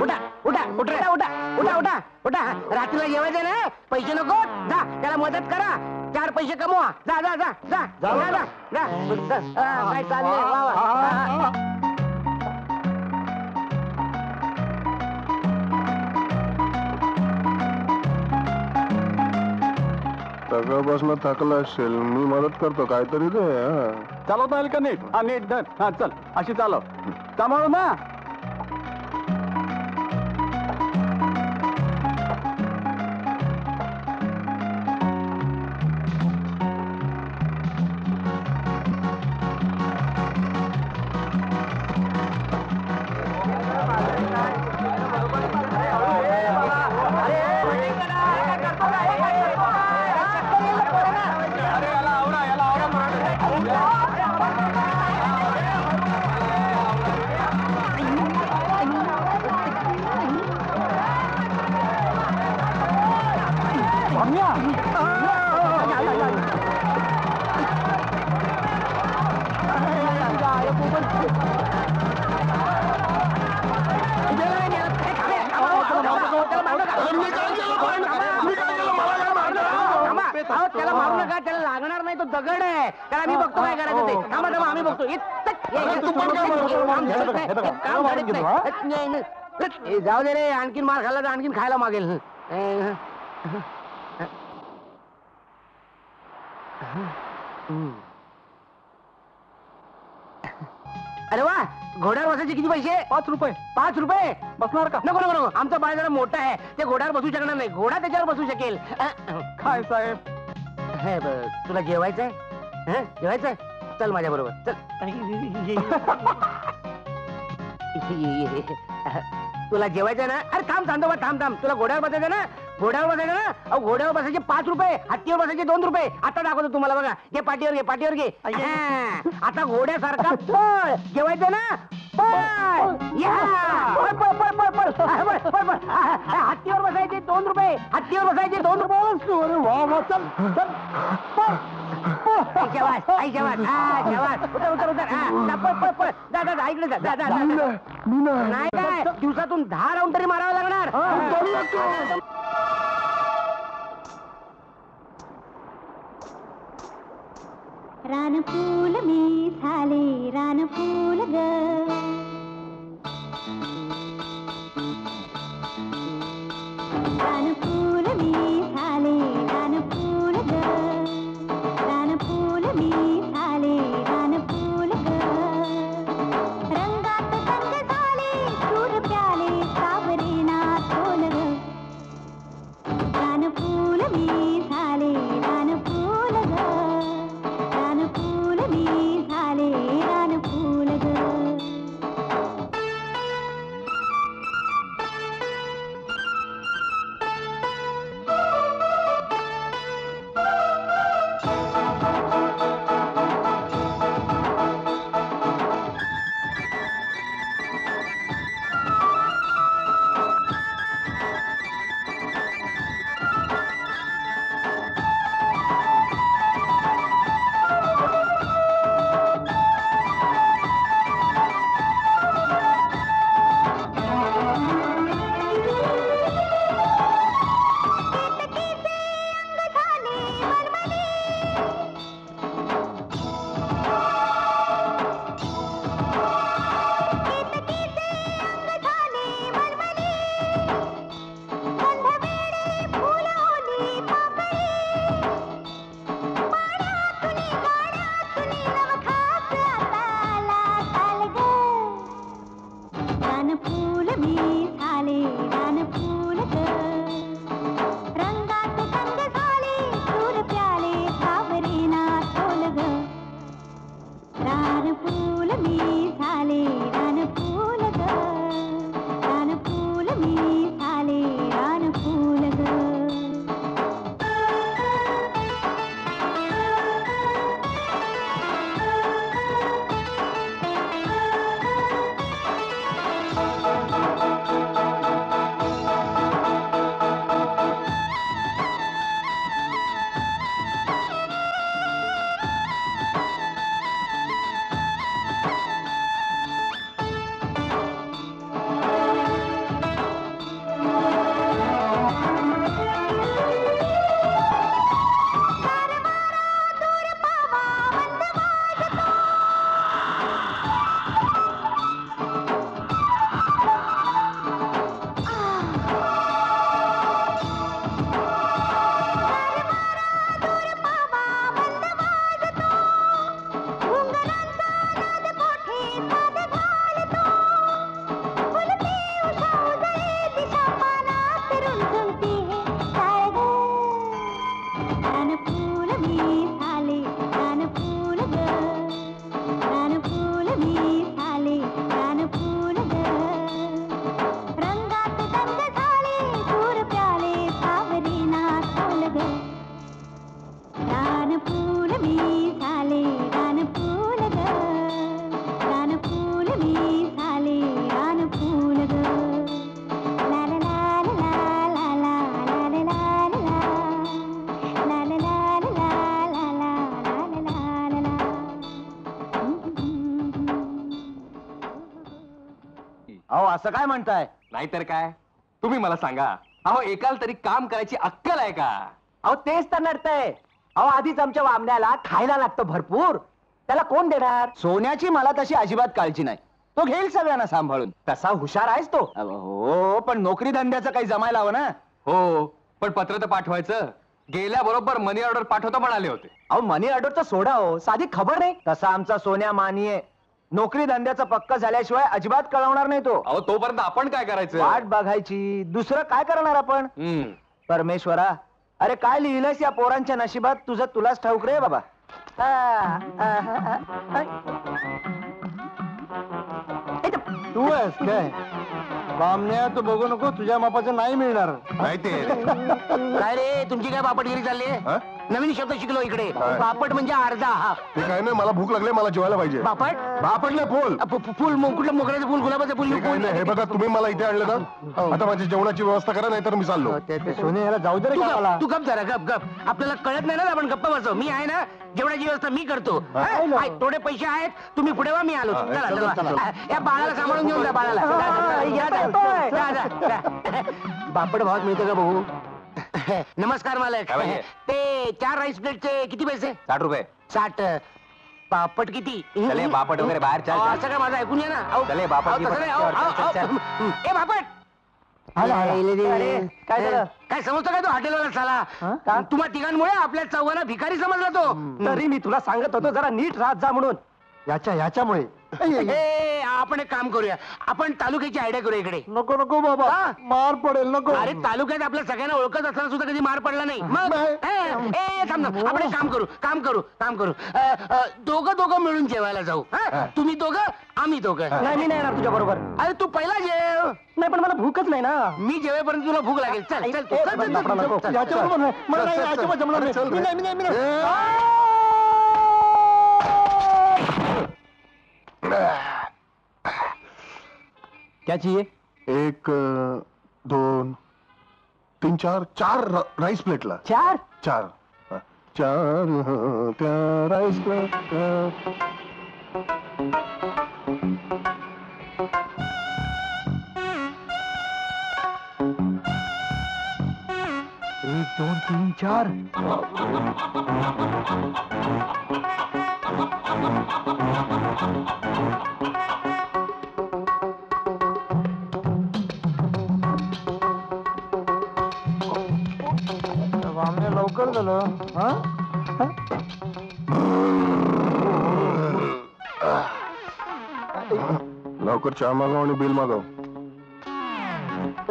S2: उठा उठा उठा उठा उठा उठा उठा रात्रीला जेवायचं ना पैसे नको जा त्याला मदत करा 4 पैसे कमवा जा जा जा जा जा जा काय चाललंय वा वा
S5: सगळ्यापासून थकला असेल मी मदत करतो काहीतरी दे
S1: चालवता येईल का नीट हा नीट धर हा चल अशी चालव सांभाळू ना
S2: त्याला मारू नका त्याला लागणार नाही तो दगड आहे त्याला मी बघतो काय करायचं ते थांबा थांबा आम्ही बघतो जाऊ दे रे आणखीन मार खाल्ला तर आणखीन खायला मागेल अरे वा, घोड्यावर बसायचे किती पैसे?
S5: 5 रुपये.
S2: 5 रुपये.
S5: बसणार का?
S2: नको नको नको, आमचा बाळ जरा मोठा आहे, ते घोड्यावर बसू शकणार नाही, घोडा त्याच्यावर बसू शकेल.
S5: काय साहेब?
S2: हे बघ, तुला जेवायचंय? जेवायचंय? चल माझ्या बरोबर चल. तुला जेवायचंय ना? अरे थांब चांदोबा, थांब थांब. तुला घोड्यावर बसायचं ना? घोड्यावर बसायचं ना? अहो, घोड्यावर बसायचे 5 रुपये, हत्तीवर बसायचे 2 रुपये. आता दाखवतो तुम्हाला, बघा. घे पाठीवर, घे पाठीवर, घे. आता घोड्यासारखा पळ. जेवायचं ना? पळ. या. पळ पळ पळ पळ पळ पळ पळ पळ. हत्तीवर बसायचे 2 रुपये, हत्तीवर बसायचे 2 रुपये.
S5: अरे वा वा, चल चल.
S2: शाबास, आई शाबास. शाबास. उतर उतर उतर. जा, पळ पळ पळ. जा जा जा, इकडे जा. जा जा जा. नाही काय, दिवसातून 10 राऊंड तरी मारावं लागणार.
S7: रानफूल मी झाले रानफूल ग, रानफूल मी झाले रानफूल ग, रानफूल मी झाले रानफूल ग, रंगात रंग झाले सूर प्याले सावरेना तोल ग, रानफूल मी झाले रानफूल ग, रानफूल मी झाले रानफूल ग. रानफूल मी झाले रानफूल ग, रंगात रंग झाले सूर प्याले सावरेना तोल ग, रानफूल मी झाले रानफूल ग, रानफूल मी झाले रानफूल ग. रानफूल मी झाले रानफूल ग, रानफूल मी झाले रानफूल ग, रंगात रंग झाले सूर प्याले सावरेना तोल ग, रानफूल मी झाले रानफूल ग, रानफूल मी झाले रानफूल ग. ला ला ला ला ला ला ला ला ला ला. La la la la la la la la la la.
S4: अहो असं काय म्हणताय?
S3: नाहीतर काय. तुम्ही मला सांगा, अहो एकाला तरी काम करायची अक्कल आहे का?
S2: अहो तेच तर नडतंय. अहो आधीच आमच्या वामण्याला खायला लागतं भरपूर, त्याला कोण देणार?
S4: सोन्याची मला तशी अजिबात काळजी नाही, तो घेईल सगळ्यांना सांभाळून.
S2: तसा हुशार आहेस तो.
S4: हो, पण नोकरी धंद्याचं काही जमायला हवं ना.
S3: हो, पण पत्र तर पाठवायचं. गेल्याबरोबर मनी ऑर्डर पाठवतो म्हणाले होते.
S2: अहो मनी ऑर्डरचं सोडा हो, साधी खबर नाही. तसा आमचा सोन्या मानिये
S4: नोकरी धंद्याचा पक्का झाल्याशिवाय अजिबात कळवणार नाही तो.
S3: अहो तोपर्यंत आपण काय करायचं?
S4: वाट बघायची. दुसरं काय करणार आपण? परमेश्वरा, अरे काय लिहिलंस या पोरांच्या नशिबात तुझं तुलाच ठाऊक रे बाबा.
S6: तू आहेस काय बामण्या? तू बघू नको, तुझ्या मापाचं नाही मिळणार.
S2: काय रे तुमची काय बापटगिरी चालली आहे? नवीन शब्द शिकलो इकडे. बापट म्हणजे अर्धा हा.
S5: ते काय नाही, मला भूक लागली, मला जेवायला पाहिजे.
S2: बापट
S5: बापटले फुल
S2: फुल कुठलं मोगऱ्याचं फुल, गुलाबाचं फुल?
S5: काय नाही, हे बघा तुम्ही मला इथे आणलं ना, आता माझी जेवणाची व्यवस्था करा, नाहीतर मी चाललो.
S6: सोने याला जाऊ दे रे गावाला.
S2: तू गप जरा, गप गप. आपल्याला कळत नाही ना, आपण गप्पा बसव. मी आहे ना, जेवणाची व्यवस्था मी करतो. थोडे पैसे आहेत, तुम्ही पुढे वा, मी आलो. चला चला, या बाळाला सांभाळून घेऊन जा. बाळाला बापट भावात मिळतं का भाऊ? नमस्कार मालक. ते 4 राईस प्लेटचे किती पैसे?
S4: 60 रुपये.
S2: 60. बापट किती?
S4: चले बापट वगैरे बाहेर चल.
S2: असं काय माझं ऐकून या ना.
S4: चले बापट
S2: ए बापट, काय समजतो काय तो हॉटेलवाला साला? तुम्हा तिघांमुळे आपल्या चौघांना भिकारी समजला तो.
S4: तरी मी तुला सांगत होतो जरा नीट राहत जा म्हणून.
S6: याच्यामुळे
S2: आपण एक काम करूया, आपण तालुक्याची आयडिया करूया इकडे.
S6: नको नको बाबा, मार पडेल. नको.
S2: अरे तालुक्यात आपल्या सगळ्यांना ओळखत असताना सुद्धा कधी मार पडला नाही. मग थांब ना, आपण एक काम करू. दोघं मिळून जेवायला जाऊ. तुम्ही दोघं, आम्ही दोघं.
S4: नाही, मी नाही येणार तुझ्या बरोबर.
S2: अरे तू पहिला जेव.
S4: नाही पण मला भूकच नाही ना.
S2: मी जेवेपर्यंत तुला भूक लागेल. चल चल तू.
S6: याच्याबरोबर नाही, मला नाही, याच्याबरोबर जमणार नाही. मी नाही.
S4: क्या चाहिए?
S5: 1 2 3 4 राईस प्लेटला.
S4: 4
S5: 4 त्या राईस प्लेट.
S4: एक 2 3 4.
S6: लवकर झालं.
S5: लवकर चहा मागव आणि बिल मागव.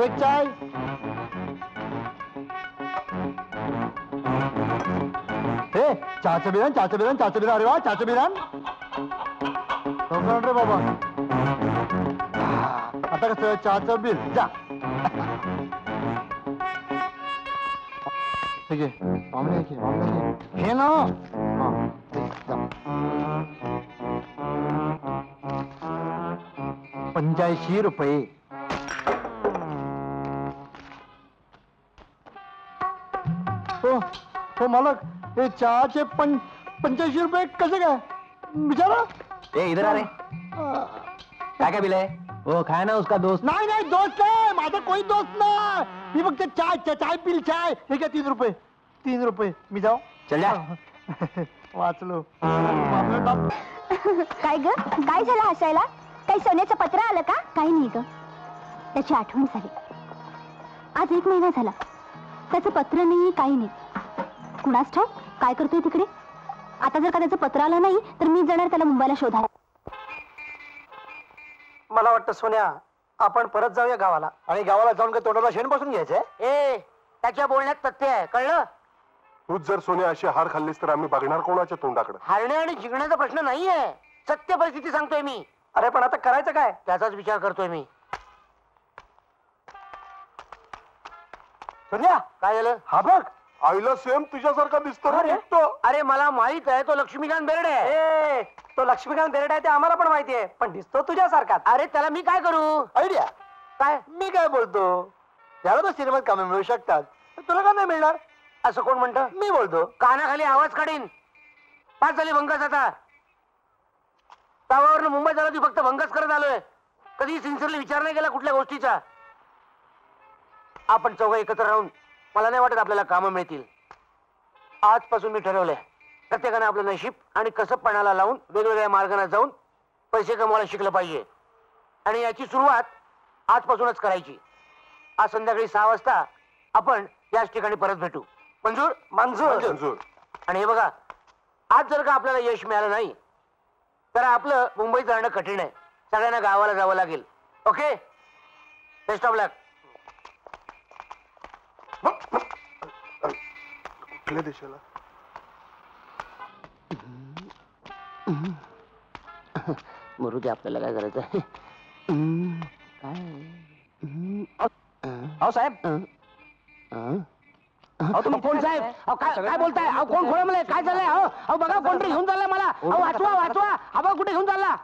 S6: एक चाय. हे चहाचं बिरान. अरे वा, चहाचं बिरान. लवकर रे बाबा. आता कसं चहाचं बिल जा. ठीक आहे, हे ना. 85 रुपये. हो मालक, हे चहाचे 85 रुपये कसे काय? बिचारा.
S4: इधर आ रे. काय बिल आहे? वो खाय ना उसका दोस्त.
S6: नाही दोस्त नाही, माझा कोणी दोस्त नाही. मी फक्त चाय पिल चाय. हे काय 3 रुपये. 3 रुपये. मी जाऊ.
S4: चल जा.
S6: वाचलो.
S7: काय ग, काय झालं हसायला? काही सोन्याचं पत्र आलं का? काही नाही ग, त्याची आठवण झाली. आज 1 महिना झाला, त्याचं पत्र नाही, काही नाही. कुणास ठाऊक काय करतोय तिकडे. आता जर का त्याचं पत्र आलं नाही तर मी जाणार त्याला मुंबईला शोधायला.
S6: मला वाटतं सोन्या, आपण परत जाऊया गावाला. आणि गावाला जाऊन काय तोंडाला शेण बसून घ्यायचंय?
S2: त्याच्या बोलण्यात तथ्य आहे, कळलं?
S5: तूच जर सोन्या अशी हार खाल्लीस तर आम्ही बघणार कोणाच्या तोंडाकडे?
S2: हारणे आणि जिंकण्याचा प्रश्न नाहीये, सत्य परिस्थिती सांगतोय मी.
S6: अरे पण आता करायचं काय?
S2: त्याचाच विचार करतोय मी.
S6: सोन्या,
S2: काय झालं?
S6: हा बघ.
S5: आईला सेम तुझ्यासारखा दिसतो.
S2: अरे मला माहित आहे, तो लक्ष्मीकांत बेर्डे आहे.
S6: तो लक्ष्मीकांत बेर्डे आहे ते आम्हाला पण माहिती आहे, पण दिसतो तुझ्यासारखा.
S2: अरे त्याला मी काय करू?
S6: आयडिया
S2: काय?
S6: मी काय बोलतो, त्याला तर सिनेमात कामे मिळू शकतात, तुला का नाही मिळणार?
S2: असं कोण म्हणतं?
S6: मी बोलतो.
S2: कानाखाली आवाज काढीन. 5 झाली भंगस. आता तावावरनं मुंबईत आलो ती फक्त भंगस करत आलोय. कधी सिन्सिअरली विचार नाही केला कुठल्या गोष्टीचा. आपण चौघं एकत्र राहून मला नाही वाटत आपल्याला कामं मिळतील. आजपासून मी ठरवलंय, प्रत्येकाने आपलं नशीब आणि कसबपणाला लावून वेगवेगळ्या मार्गाने जाऊन पैसे कमवायला शिकलं पाहिजे. आणि याची सुरुवात आजपासूनच करायची. आज संध्याकाळी 6 वाजता आपण याच ठिकाणी परत भेटू. मंजूर?
S5: मंजूर.
S2: आणि हे बघा, आज जर का आपल्याला यश मिळालं नाही तर आपलं मुंबईत जाणं कठीण आहे. सगळ्यांना गावाला जावं लागेल. ओके, बेस्ट ऑफ लक.
S5: कुठल्या देशाला?
S2: मरू दे, आपल्याला काय करायचं.
S9: अहो साहेब,
S2: कोण साहेब? काय बोलताय? कोण खोळंबलंय? काय चाललंय? अहो बघा, कोणतरी घेऊन चाललंय मला. वाचवा वाचवा. बघा कुठे घेऊन चालला.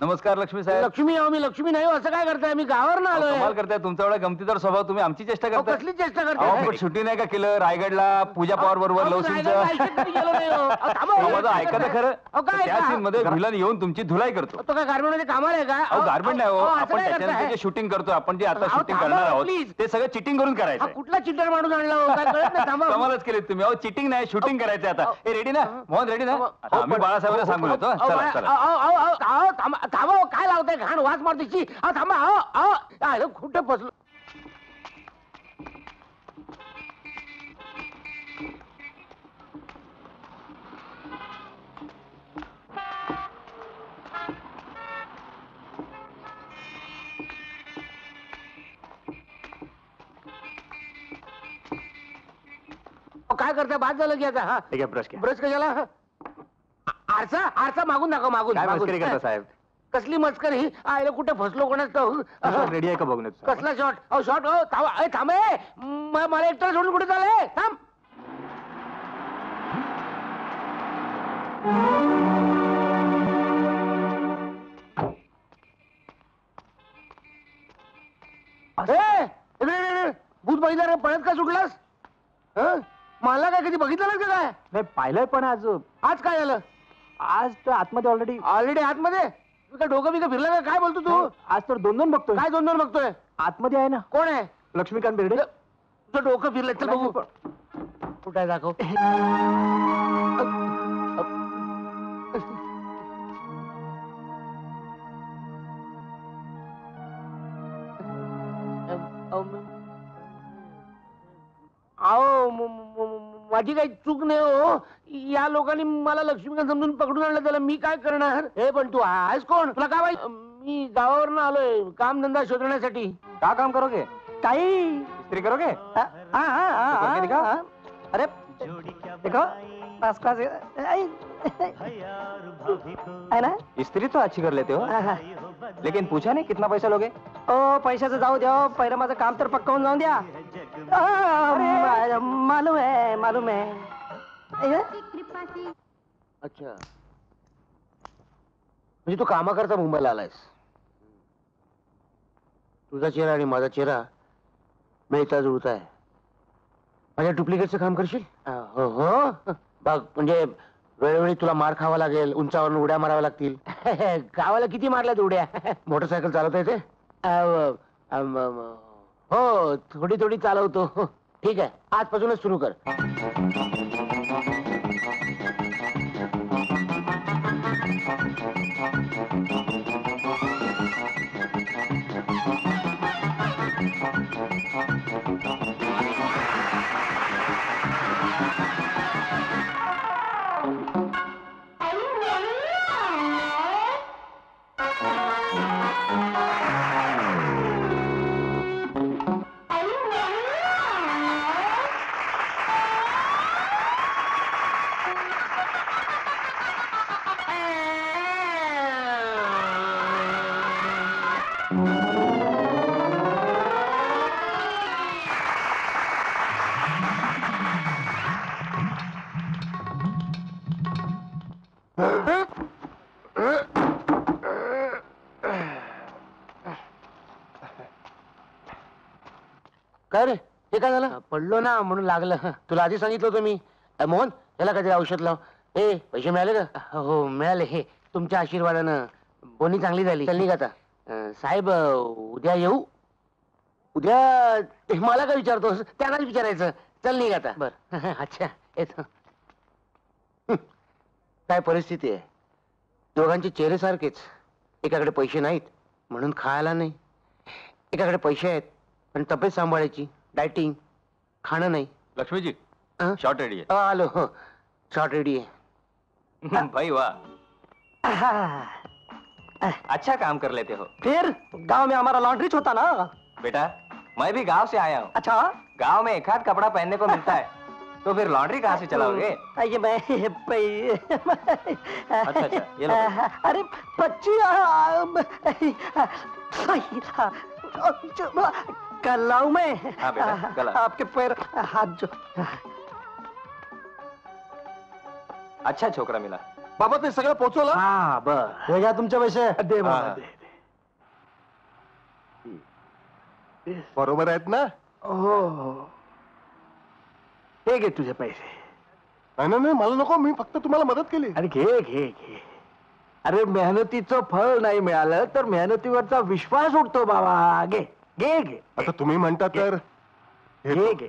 S10: नमस्कार लक्ष्मी साहेब.
S2: लक्ष्मी अहो, मी लक्ष्मी नाही. असं काय करताय? मी गावावर ना आलोय.
S10: कमाल करताय, तुमचा एवढा गमतीदार स्वभाव, तुम्ही आमची चेष्टा करताय.
S2: कसली चेष्टा
S10: अहो,
S2: करताय?
S10: पण शूटिंग नाही का केलं रायगडला पूजा पवार बरोबर लव सीनचं? माझं ऐका तर खरं. त्या सीन मध्ये व्हिलन येऊन तुमची धुलाई करतो.
S2: तो काय गार्मेंट मध्ये कामाला आहे का?
S10: अहो गार्मेंट नाही हो, आपण त्याच्यानंतर जे शूटिंग करतो, आपण जे आता शूटिंग करणार आहोत ते सगळं चिटिंग करून करायचं.
S2: कुठला चिटर माणूस आणला हो? काय कळत नाही. थांबा.
S10: कमालच केली तुम्ही. अहो चिटिंग नाही, शूटिंग करायचं आता. हे रेडी ना मोहन? रेडी ना? आता आम्ही बाळासाहेबांना सांगून येतो. चला चला.
S2: थांबा. काय लावताय? घाण वास मारते. थांबा. कुठे बसलो? काय करता? बाद झालं की आता. हा
S10: ठीक आहे, ब्रश घ्या.
S2: ब्रश कशाला? आरसा मागून दाखव. मागून
S10: काय
S2: मागून.
S10: मस्करी करता साहेब?
S2: कसली मस्करी? आयला कुठे फसलो कोणाच?
S10: रेडी आहे का बघून येतो.
S2: कसला शॉट? शॉट थांब. मला एकट्याला सोडून कुठे चाललंय? थांब. भूत बघितलं रे? पळत का सुटलास? मला काय कधी बघितलं नाही का? काय
S10: नाही पाहिलंय, पण
S2: आज काय झालं?
S10: आज तर आतमध्ये
S2: ऑलरेडी आतमध्ये? काय डोकं बिकं फिरलं का? काय बोलतो तू?
S10: आज तर 2-2 बघतोय.
S2: काय 2-2 बघतोय?
S10: आतमध्ये आहे ना
S2: कोण आहे?
S10: लक्ष्मीकांत बेर्डे.
S2: तुझं डोकं फिरलं. चल बघू. कुठे आहे? दाखव. माझी काही चूक नाही हो. या लोकांनी मला लक्ष्मीकांत समजून पकडून आणलं. त्याला मी काय करणार? हे पण तू आहेस कोण? तुला काय माहिती? मी गावावरून आलोय काम धंदा शोधण्यासाठी.
S10: का काम करोगे?
S2: काही
S10: इस्त्री करोगे?
S2: अरे देखो है ना?
S10: इस्त्री तो अच्छी कर लेते हो, लेकिन पूछा नहीं कितना पैसा लोगे?
S2: ओ पैशाचं जाऊ द्या. पहिलं माझं काम तर पक्का होऊन जाऊन द्या. मालूम है. अच्छा, म्हणजे तू कामाकरता मुंबईला आलायस. तुझा चेहरा आणि माझा चेहरा मिळता जुळता आहे. माझ्या डुप्लिकेटचं काम करशील? हो. बघ, म्हणजे वेळोवेळी तुला मार खावा लागेल. उंचावरून उड्या माराव्या लागतील. गावाला किती मारल्यात उड्या? मोटरसायकल चालवता येते? हो, थोडी थोडी चालवतो. ठीक आहे, आजपासूनच सुरू कर. काय रे? हे काय झालं? पडलो ना म्हणून लागलं. तुला आधी सांगितलं होतं मी. मोहन, याला काहीतरी औषध लाव. पैसे मिळाले का? हो मिळाले. हे तुमच्या आशीर्वादानं बोनी चांगली झाली. चल निघ आता. साहेब उद्या येऊ? उद्या मला काय विचारतोस? त्यांनाच विचारायचं. चल निघ आता. बर. अच्छा येतो. काय परिस्थिती आहे? दोघांचे चेहरे सारखेच. एकाकडे पैसे नाहीत म्हणून खायला नाही, एकाकडे पैसे आहेत पण तब्येत सांभाळायची, डायटिंग. खाणं नाही.
S10: लक्ष्मीजी
S2: हाँ?
S10: शॉर्ट रेडी
S2: आलो शॉर्ट रेडी
S10: है भाई वाह, अच्छा काम कर लेते हो.
S1: फिर गांव में हमारा लॉन्ड्रीच होता ना.
S10: बेटा मैं भी गांव से आया हूँ.
S1: अच्छा
S10: गांव में एक हाथ कपड़ा पहनने को मिलता है, तो फिर लॉन्ड्री कहाँ से चलाओगे?
S1: ये मैं
S10: अच्छा अच्छा, ये लो.
S1: अरे बच्ची कर लाऊं मैं.
S10: हाँ बेटा, गला.
S1: आपके पैर हाथ जो.
S10: अच्छा छोकरा मिला.
S6: बाबा ते सगळं पोचवलं.
S1: हा बर.
S6: हे घ्या तुमचे पैसे.
S1: दे बाबा
S6: हा.
S1: दे.
S6: बरोबर आहेत ना?
S1: हो हे घे तुझे पैसे.
S6: नाही नाही मला नको, मी फक्त तुम्हाला मदत केली.
S1: अरे घे घे घे. अरे मेहनतीचं फळ नाही मिळालं तर मेहनतीवरचा विश्वास उठतो बाबा. घे घे घे.
S6: आता तुम्ही म्हणता तर
S1: घे घे.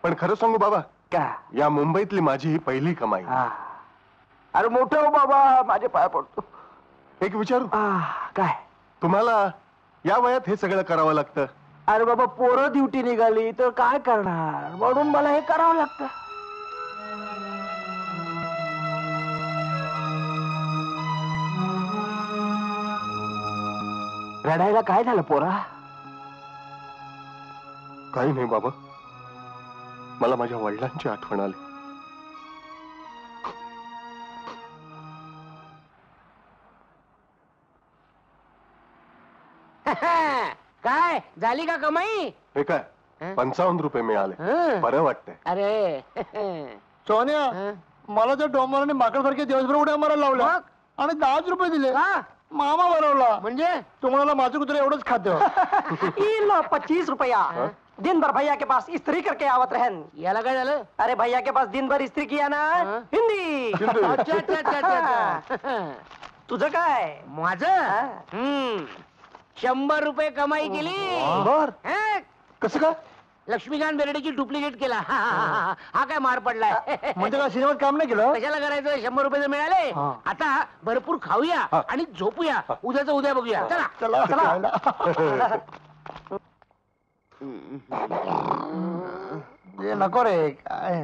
S6: पण खरं सांगू बाबा,
S1: का
S6: या मुंबईतली माझी ही पहिली कमाई.
S1: हा. अरे मोठं हो बाबा, माझे पाय पडतो.
S6: एक विचारू,
S1: काय
S6: तुम्हाला या वयात हे सगळं करावं लागतं?
S1: अरे बाबा पोरं ड्युटी निघाली तर काय करणार, म्हणून मला हे करावं लागतं. रडायला काय झालं पोरा?
S6: काही नाही बाबा, मला माझ्या वडिलांची आठवण आली.
S2: काय झाली का कमाई?
S6: हे काय 55 रुपये मिळाले, बरं वाटतंय.
S2: अरे
S6: सोन्या, मला त्या डोंगराने माकडसारखे दिवसभर उड्या मारायला लावल्या आणि 10 रुपये दिले. मामा बनवला.
S2: म्हणजे
S6: तुम्हाला माझं कुत्रे एवढंच खाते.
S1: 25 रुपया दिन भर भैया के पास इस्त्री करके आवत रहन.
S2: याला काय झालं?
S1: अरे भैया के पास दिन भर इस्त्री किया ना. हिंदी.
S2: अच्छा अच्छा अच्छा अच्छा.
S1: तुझं काय?
S2: माझं 100 रुपये कमाई केली.
S6: बर,
S2: हं?
S6: कसं काय?
S2: लक्ष्मीकांत बेर्डेची डुप्लिकेट केला. हा काय मार पडलाय.
S6: म्हणजे काय सिनेमात काम नाही केलं?
S2: कशाला करायचं? 100 रुपये जर मिळाले आता भरपूर खाऊया आणि झोपूया. उद्याचं उद्या बघूया. चला
S6: चला चला. नको रे. काय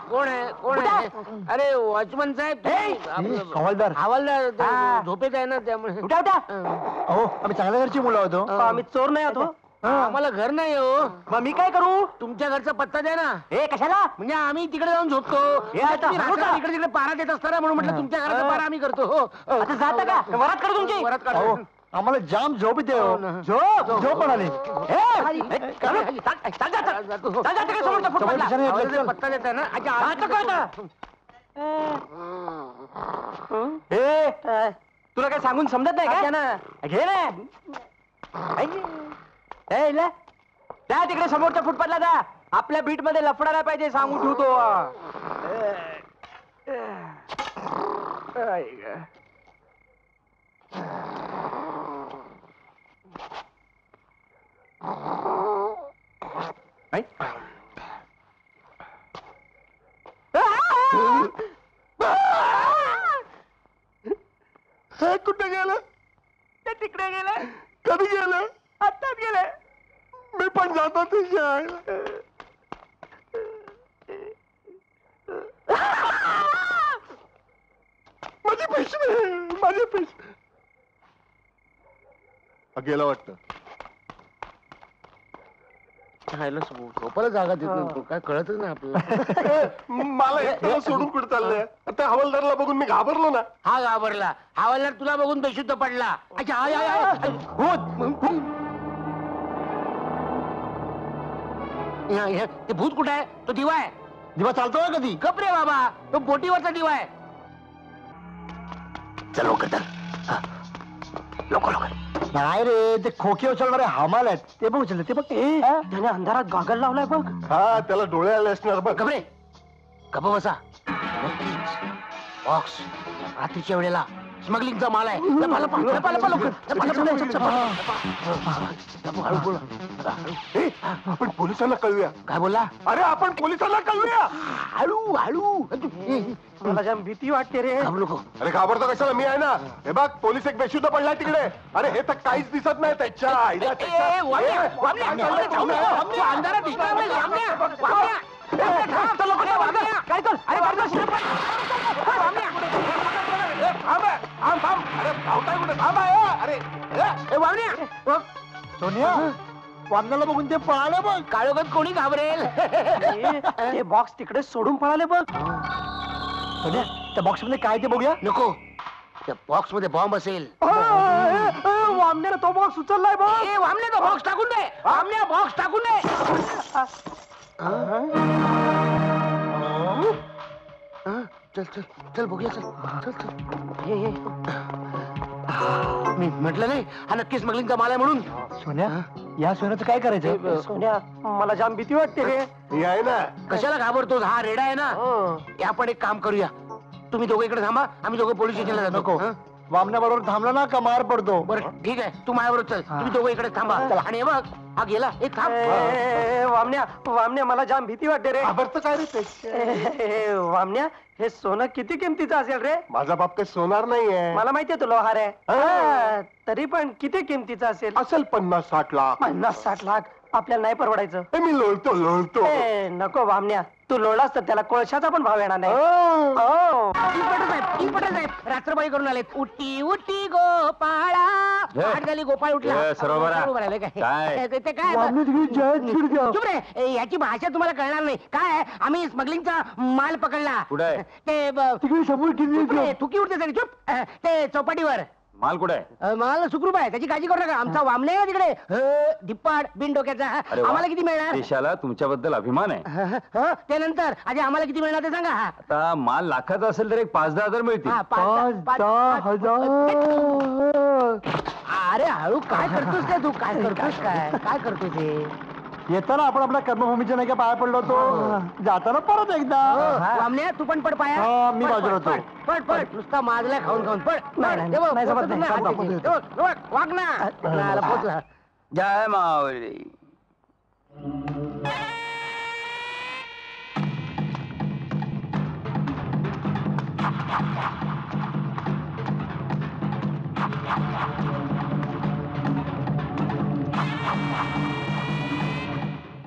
S2: कोण आहे? कोण आहे? अरे वॉचमन साहेब.
S6: हवालदार.
S2: हवालदार झोपेत आहे ना, त्यामुळे.
S6: अहो, आम्ही चांगल्या घरची मुलं होतो.
S1: आम्ही चोर नाही होतो.
S2: आम्हाला घर नाही हो.
S1: मग मी काय करू?
S2: तुमच्या घरचा पत्ता द्या ना.
S1: हे कशाला?
S2: म्हणजे आम्ही तिकडे जाऊन झोपतो. इकडे तिकडे पारा देत असताना म्हणून म्हटलं तुमच्या घराचा पारा आम्ही करतो. हो
S1: आता जाता का? वरात करू तुमची.
S2: वरात
S6: अहो,
S2: काढतो.
S6: आम्हाला जाम झोप येते. झोप झोप म्हणाली.
S2: पत्ता देत आहे ना.
S1: तुला काय सांगून समजत नाही का? घे ना. त्या तिकडे समोरच्या फुटपाथला जा. आपल्या बीट मध्ये लफडा नाही पाहिजे सांगून ठेवतो.
S6: कुठे गेलं?
S1: ते तिकडे गेलं.
S6: कधी गेलं?
S1: आत्ताच गेलं.
S6: मी पण जातो ते शाळेला. माझे पैसे गेला वाटतं.
S2: झोपायला जागा देत नव्हतो. काय कळतच नाही आपल्याला.
S6: मला एकट्याला सोडून कुठे चाललंय? त्या हवालदारला बघून मी घाबरलो ना.
S2: हा घाबरला. हवालदार तुला बघून बेशुद्ध पडला. अच्छा ते भूत कुठे आहे? तो दिवा आहे.
S6: दिवा चालतोय कधी?
S2: गप रे बाबा, तो बोटीवरचा दिवा आहे.
S6: चल लवकर लवकर. नाही रे, ते खोके उचलणारे हमाल आहेत. ते बघ उचलले. ते बघ
S1: त्याने अंधारात गॉगल लावलाय बघ.
S6: हा, त्याला डोळे आले असणार बघ.
S2: गप रे. गप बसा. बॉक्स रात्रीच्या वेळेला स्मगलिंगचा माल आहे लपा, लपा, लपा, लपा, लवकर. लपा, लपा, लपा, लपा. हळू बोला.
S5: आपण पोलिसांना कळूया.
S2: काय बोलला?
S5: अरे आपण पोलिसांना कळूया.
S2: हळू हळू.
S6: मला जाम भीती वाटते रे.
S2: घाबरू नको.
S5: अरे घाबरतो कशाला, मी आहे ना. हे बघ पोलीस एक बेशुद्ध पडलाय तिकडे. अरे हे तर काहीच दिसत नाही त्याच्या आईला त्याच्या.
S2: अंधारात दिसणार नाही. वामण्या, वामण्या. चल लवकर, वामण्या. काय कर? अरे वामण्या, वामण्या.
S5: अरे धावताय कुठे? थांब आहे. अरे
S2: ए, वामण्या.
S6: सोन्या वामनाला बघून ते पळाले बघ.
S2: काळोखात कोणी घाबरेल?
S6: ते बॉक्स तिकडे सोडून पळाले बघ. सोन्या त्या बॉक्स मध्ये काय ते बघूया.
S2: नको, त्या बॉक्स मध्ये बॉम्ब असेल.
S6: वामण्याला तो बॉक्स उचललाय बघ.
S2: ए, वामण्या, तो बॉक्स टाकून दे. वामण्या, बॉक्स टाकून दे. चल चल चल बघूया. चल चल चल. हे मी म्हटलं नाही हा नक्कीच स्मगलिंगचा माल आहे म्हणून.
S6: सोन्या या सोन्याचं काय करायचं. सोन्या मला जाम भीती वाटते रे.
S5: हे आहे ना.
S2: कशाला घाबरतोस? हा रेडा आहे ना. हे आपण एक काम करूया, तुम्ही दोघं इकडे थांबा, आम्ही दोघं पोलीस स्टेशनला जातो.
S6: नको, वामण्या बरोबर थांबला ना का मार पडतो.
S2: बरं ठीक आहे, तू माझ्याबरोबर चल. तुम्ही दोघं इकडे थांबा. आणि हे बघ, हा गेला. एक थांब.
S6: वामण्या वामण्या मला जाम भीती वाटते रे.
S5: घाबरतं काय रे ते?
S6: वामण्या हे सोनं किती किमतीचं असेल रे.
S5: माझा बाप काही सोनार नाहीये.
S6: मला माहितीये तो लोहार आहे. तरी पण किती किमतीचं असेल.
S5: असेल 50-60 लाख.
S6: 50-60 लाख आपल्याला नाही परवडायचं.
S5: हे मी लोळतो.
S6: नको वामण्या, तू लोळलास तर त्याला कोळशाचा पण भाव येणार नाही.
S2: रात्रबाई करून आलेत. उठी उठी गोपाळा. आठ झाली, गोपाळ उठला.
S10: काय?
S2: ते काय चुप रे, याची भाषा तुम्हाला कळणार नाही. काय आम्ही स्मगलिंगचा माल पकडला.
S10: कुठे?
S2: ते थुकी उठते सगळी. चुप. ते चौपाटीवर.
S10: माल कुठे आहे?
S2: माल सुखरूप आहे, त्याची काळजी करू नका. आमचा वामण्या आहे तिकडे, धिप्पाड बिन डोक्याचा. आम्हाला किती मिळणार?
S10: देशाला तुमच्याबद्दल अभिमान आहे.
S2: ते नंतर आधी आम्हाला किती मिळणार ते सांगा.
S10: आता माल लाखाचा असेल तर एक 5-10 हजार मिळतील.
S6: 5-10
S2: अरे हळू, काय करतोस काय तू? काय करतोस? काय करतोस हे?
S6: येताना आपण आपल्या कर्मभूमीच्या नाही का पाया पडलो होतो, जाताना परत एकदा.
S2: वामण्या तू पण पड पाया.
S6: मी बाजूला होतो.
S2: पड पड. नुसता माजलाय खाऊन खाऊन. पड. वाग ना. पोचला.
S10: जय माऊली.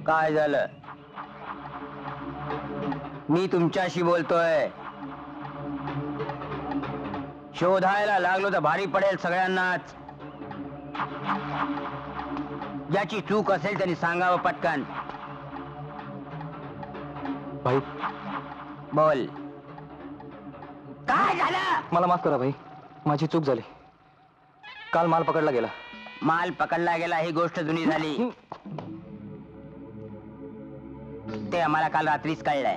S11: काय झालं? मी तुमच्याशी बोलतोय. शोधायला लागलो तर भारी पडेल सगळ्यांनाच. ज्याची चूक असेल त्यांनी सांगावं पटकन.
S10: भाई
S11: बोल, काय झालं?
S10: मला माफ करा भाई, माझी चूक झाली. काल माल पकडला गेला.
S11: माल पकडला गेला ही गोष्ट जुनी झाली. ते आम्हाला काल रात्रीच कळलंय.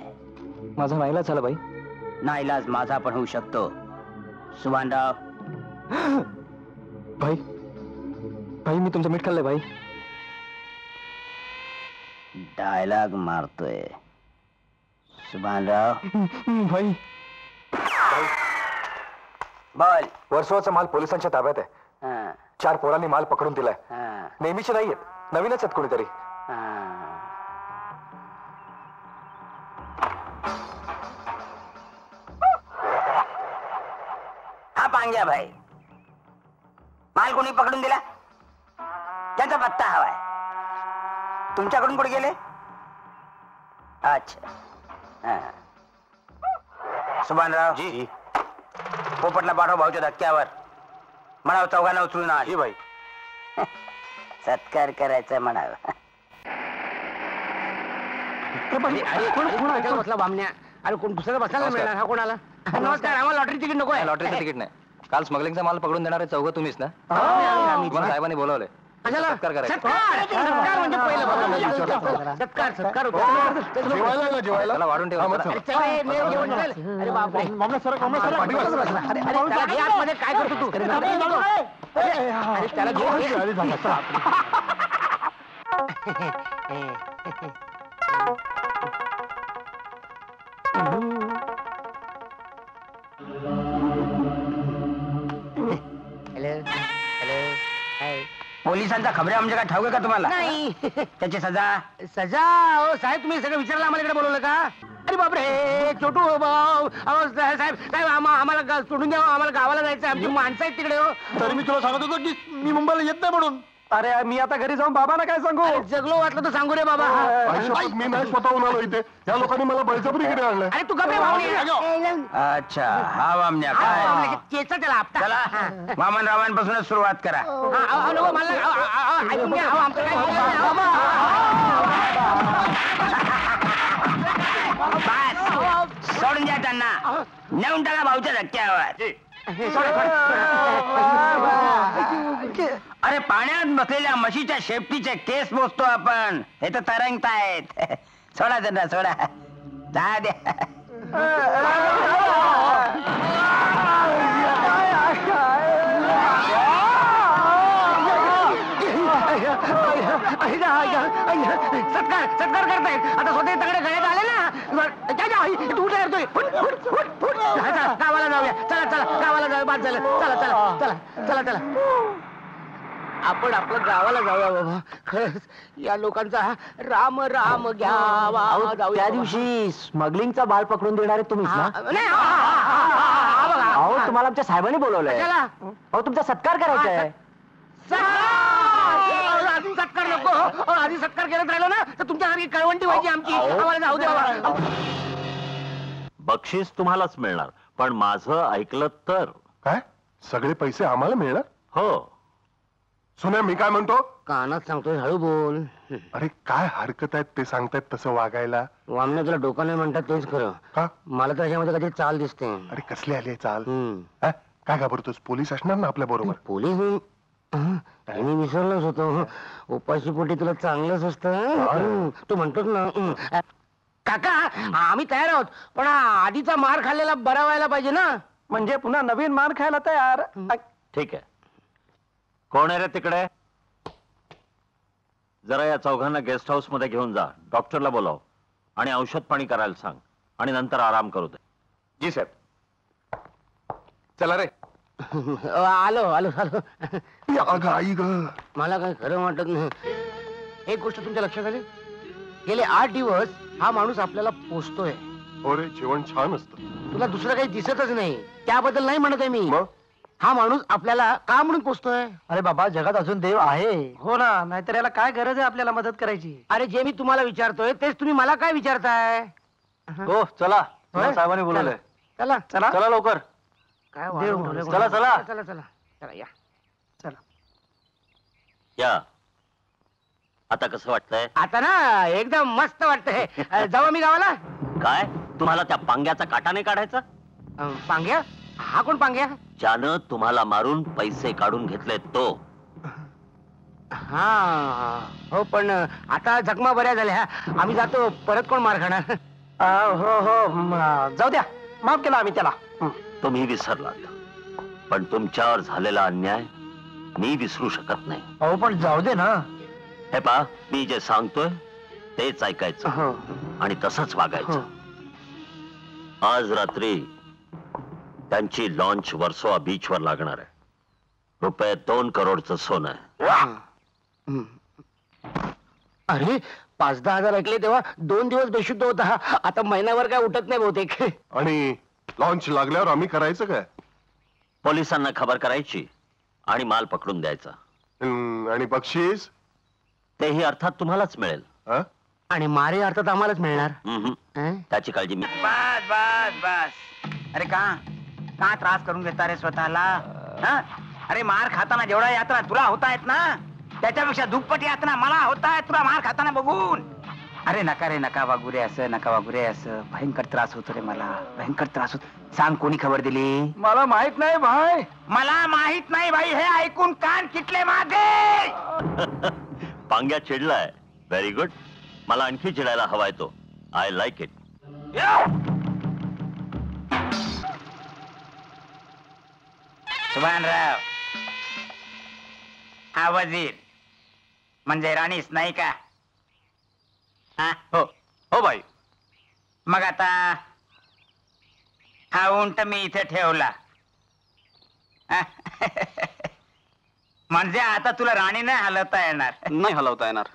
S10: माझा नाईलाज झाला भाई.
S11: नाईलाज माझा पण होऊ शकतो सुभानराव.
S10: भाई भाई मी तुमचं मीठ खाल्लंय भाई.
S11: डायलॉग मारतोय सुभानराव.
S10: भाई
S11: बोल.
S3: वर्सोवाचा माल पोलिसांच्या ताब्यात आहे. 4 पोरांनी माल पकडून दिलाय. नेहमीचे नाहीयेत, नवीनच आहेत कोणीतरी.
S11: हा पांग्या भाई, माल कोणी पकडून दिला? त्याचा पत्ता हवाय. तुमच्याकडून कुठे गेले? अच्छा. सुभानराव जी, पोपटला पाठव भाऊच्या धक्क्यावर. म्हणाव चौघांना उचलून आली भाई. सत्कार करायचा म्हणाव.
S2: कोण बसला वामण्या? अरे कोण दुसरा बसायला मिळणार? हा कोणाला? नमस्कार, आम्हाला लॉटरी तिकीट नको आहे.
S10: लॉटरीचं तिकीट नाही. काल स्मगलिंगचा माल पकडून देणारे चौघं तुम्हीच ना? तुम्हाला साहेबांनी बोलावले. सत्कार करायचा.
S2: सत्कार म्हणजे पहिलं सत्कार. सत्कार होतो.
S10: त्याला वाढून ठेवा.
S2: अरे बापरे, आतमध्ये काय करतो तू? अरे त्याला
S11: पोलिसांचा खबऱ्या म्हणजे काय ठाऊक आहे का तुम्हाला?
S2: नाही.
S11: त्याची सजा
S2: सजा? हो साहेब, तुम्ही सगळं विचारलं आम्हाला इकडे बोलवलं का? अरे बापरे, छोटू भाऊ, अहो साहेब साहेब आम्हाला सोडून द्या, आम्हाला गावाला जायचं, आमची माणसं आहेत तिकडे. हो
S6: तरी मी तुला सांगत होतो की मी मुंबईला येत नाही म्हणून.
S5: अरे मी आता घरी जाऊन बाबांना काय सांगू?
S2: अरे, जगलो वाटलं तर सांगू रे बाबा.
S5: मी नाही स्वतःहून आलो इथे, या लोकांनी मला बळजबरीकडे आणलंय.
S2: अरे तू गप्पे भाऊ.
S11: अच्छा हा वामन्या काय
S2: केचा त्याला आपटा.
S11: चला वामन रावांपासूनच सुरुवात करा.
S2: ऐकून घ्या, अहो, आमचं काय
S11: बस सोडून द्या त्यांना, नेऊन टाका भाऊच्या धक्क्यावर. अरे पाण्यात बसलेल्या म्हशीच्या शेपटीचे केस मोजतो आपण, हे तर तरंगतायत. सोडा त्यांना, सोडा, जा द्या.
S2: सत्कार सत्कार करतायत. आता स्वतः तगडे गळ्यात आले ना, तू उठला येतोय. गावाला जाऊया, चला चला गावाला जाऊया, बाद झालं. चला चला चला चला चला, आपण आपलं गावाला जाऊया बाबा. खरंच या लोकांचा राम राम घ्यावा.
S1: त्या दिवशी स्मगलिंगचा बाल पकडून देणारे तुम्हीच ना? अहो तुम्हाला आमच्या साहेबांनी बोलवलंय. अहो तुमचा सत्कार करायचा आहे.
S2: आधी सत्कार नको, आधी सत्कार करत राहिलो ना तर तुमच्यासारखी कळवंटी व्हायची आमची. आम्हाला जाऊ द्या.
S12: बक्षीस तुम्हालाच मिळणार, पण माझं ऐकलं तर.
S5: काय सगळे पैसे आम्हाला मिळणार?
S12: हो.
S5: सोन्या, मी काय म्हणतो?
S2: कानात सांगतोय, हळू बोल.
S5: अरे काय हरकत आहेत ते सांगतायत तसं वागायला?
S2: वामने तुला डोकं नाही म्हणतात तेच खरं.
S5: का?
S2: मला तर याच्यामध्ये कधी चाल दिसते.
S5: अरे कसली आली चाल? काय घाबरतोस? पोलीस असणार ना आपल्या बरोबर?
S2: पोलीस? मी विसरलोच होतो. उपाशी पोटी तुला चांगलंच असतं. तू म्हणतोस ना. काका, आम्ही तयार आहोत, पण आधीचा मार खाल्लेला बरा व्हायला पाहिजे ना.
S1: म्हणजे पुन्हा नवीन मार खायला तयार?
S12: ठीक आहे. कोण आहे रे तिकडे? जरा या चौघांना गेस्ट हाऊस मध्ये घेऊन जा, डॉक्टरला बोलाव आणि औषध पाणी करायला सांग, आणि नंतर आराम करू दे.
S3: जी साहेब. चला रे.
S2: आलो आलो आलो.
S5: आई ग,
S2: मला काय खरं वाटत नाही. एक गोष्ट तुमच्या लक्षात आली, गेले 8 दिवस हा माणूस आपल्याला पोसतोय.
S5: अरे जेवण छान असतं.
S2: तुला दुसरं काही दिसतच नाही, त्याबद्दल नाही म्हणत आहे मी. हा माणूस आपल्याला का म्हणून पोसतोय?
S1: अरे बाबा, जगात अजून देव आहे. हो ना, नाहीतर याला काय गरज आहे आपल्याला मदत करायची?
S2: अरे जे मी तुम्हाला विचारतोय तेच तुम्ही मला काय विचारताय?
S1: हो चला, साहेबांनी बोलवलंय.
S2: चला
S1: चला चला लवकर.
S2: काय
S1: चला चला
S2: चला चला चला या. चला
S12: या. आता कसं वाटतंय?
S2: आता ना एकदम मस्त वाटतंय. जाऊ मी गावाला.
S12: काय तुम्हाला त्या पांग्याचा काटा नाही काढायचा?
S2: पांग्या? हा कोण पांग्या?
S12: ज्यानं तुम्हाला मारून पैसे काढून घेतले तो.
S2: हा हो, पण आता जखमा बऱ्या झाल्या, आम्ही जातो. परत कोण मार खाणार?
S1: हो हो, जाऊ द्या, माफ केला आम्ही त्याला.
S12: तुम्ही विसरलात, पण तुमच्यावर झालेला अन्याय मी विसरू शकत नाही.
S1: अहो पण जाऊ दे ना.
S12: हे पहा, मी जे सांगतोय तेच ऐकायचं आणि तसंच वागायचं. आज रात्री त्यांची लॉन्च वर्सोवा बीच वर लागणार आहे. रुपये 2 करोडचं सोनं आहे.
S2: अरे 5-10 हजार ऐकले तेव्हा 2 दिवस बेशुद्ध होता, आता महिनाभर काय उठत नाही बहुतेक.
S5: आणि लॉन्च लागल्यावर आम्ही करायचं काय?
S12: पोलिसांना खबर करायची आणि माल पकडून द्यायचा.
S5: आणि बक्षीस?
S12: तेही अर्थात तुम्हालाच मिळेल.
S2: आणि मारे अर्थात आम्हालाच मिळणार.
S12: त्याची काळजी मी.
S11: बस बस बस. अरे का त्रास करून घेता रे स्वतःला? अरे मार खाताना जेवढा यातना तुला होतायत ना, त्याच्यापेक्षा दुप्पट यातना मला होतायत तुला मार खाताना बघून. अरे नका रे, नका वागू रे असं, नका वागू रे असं. भयंकर त्रास होतो रे मला, भयंकर त्रास होतो. सांग, कोणी खबर दिली?
S1: मला माहित नाही भाई.
S11: मला माहित नाही भाई, हे ऐकून कान किटले माझे.
S12: पांग्या चिडलाय. Very good. मला आणखी चिडायला हवाय तो. I like it.
S11: सुभानराव हा वजीर म्हणजे राणीस नाही का?
S3: हो हो बाई.
S11: मग आता हा उंट मी इथे ठेवला. म्हणजे आता तुला राणी नाही हलवता येणार.
S10: नाही हलवता येणार.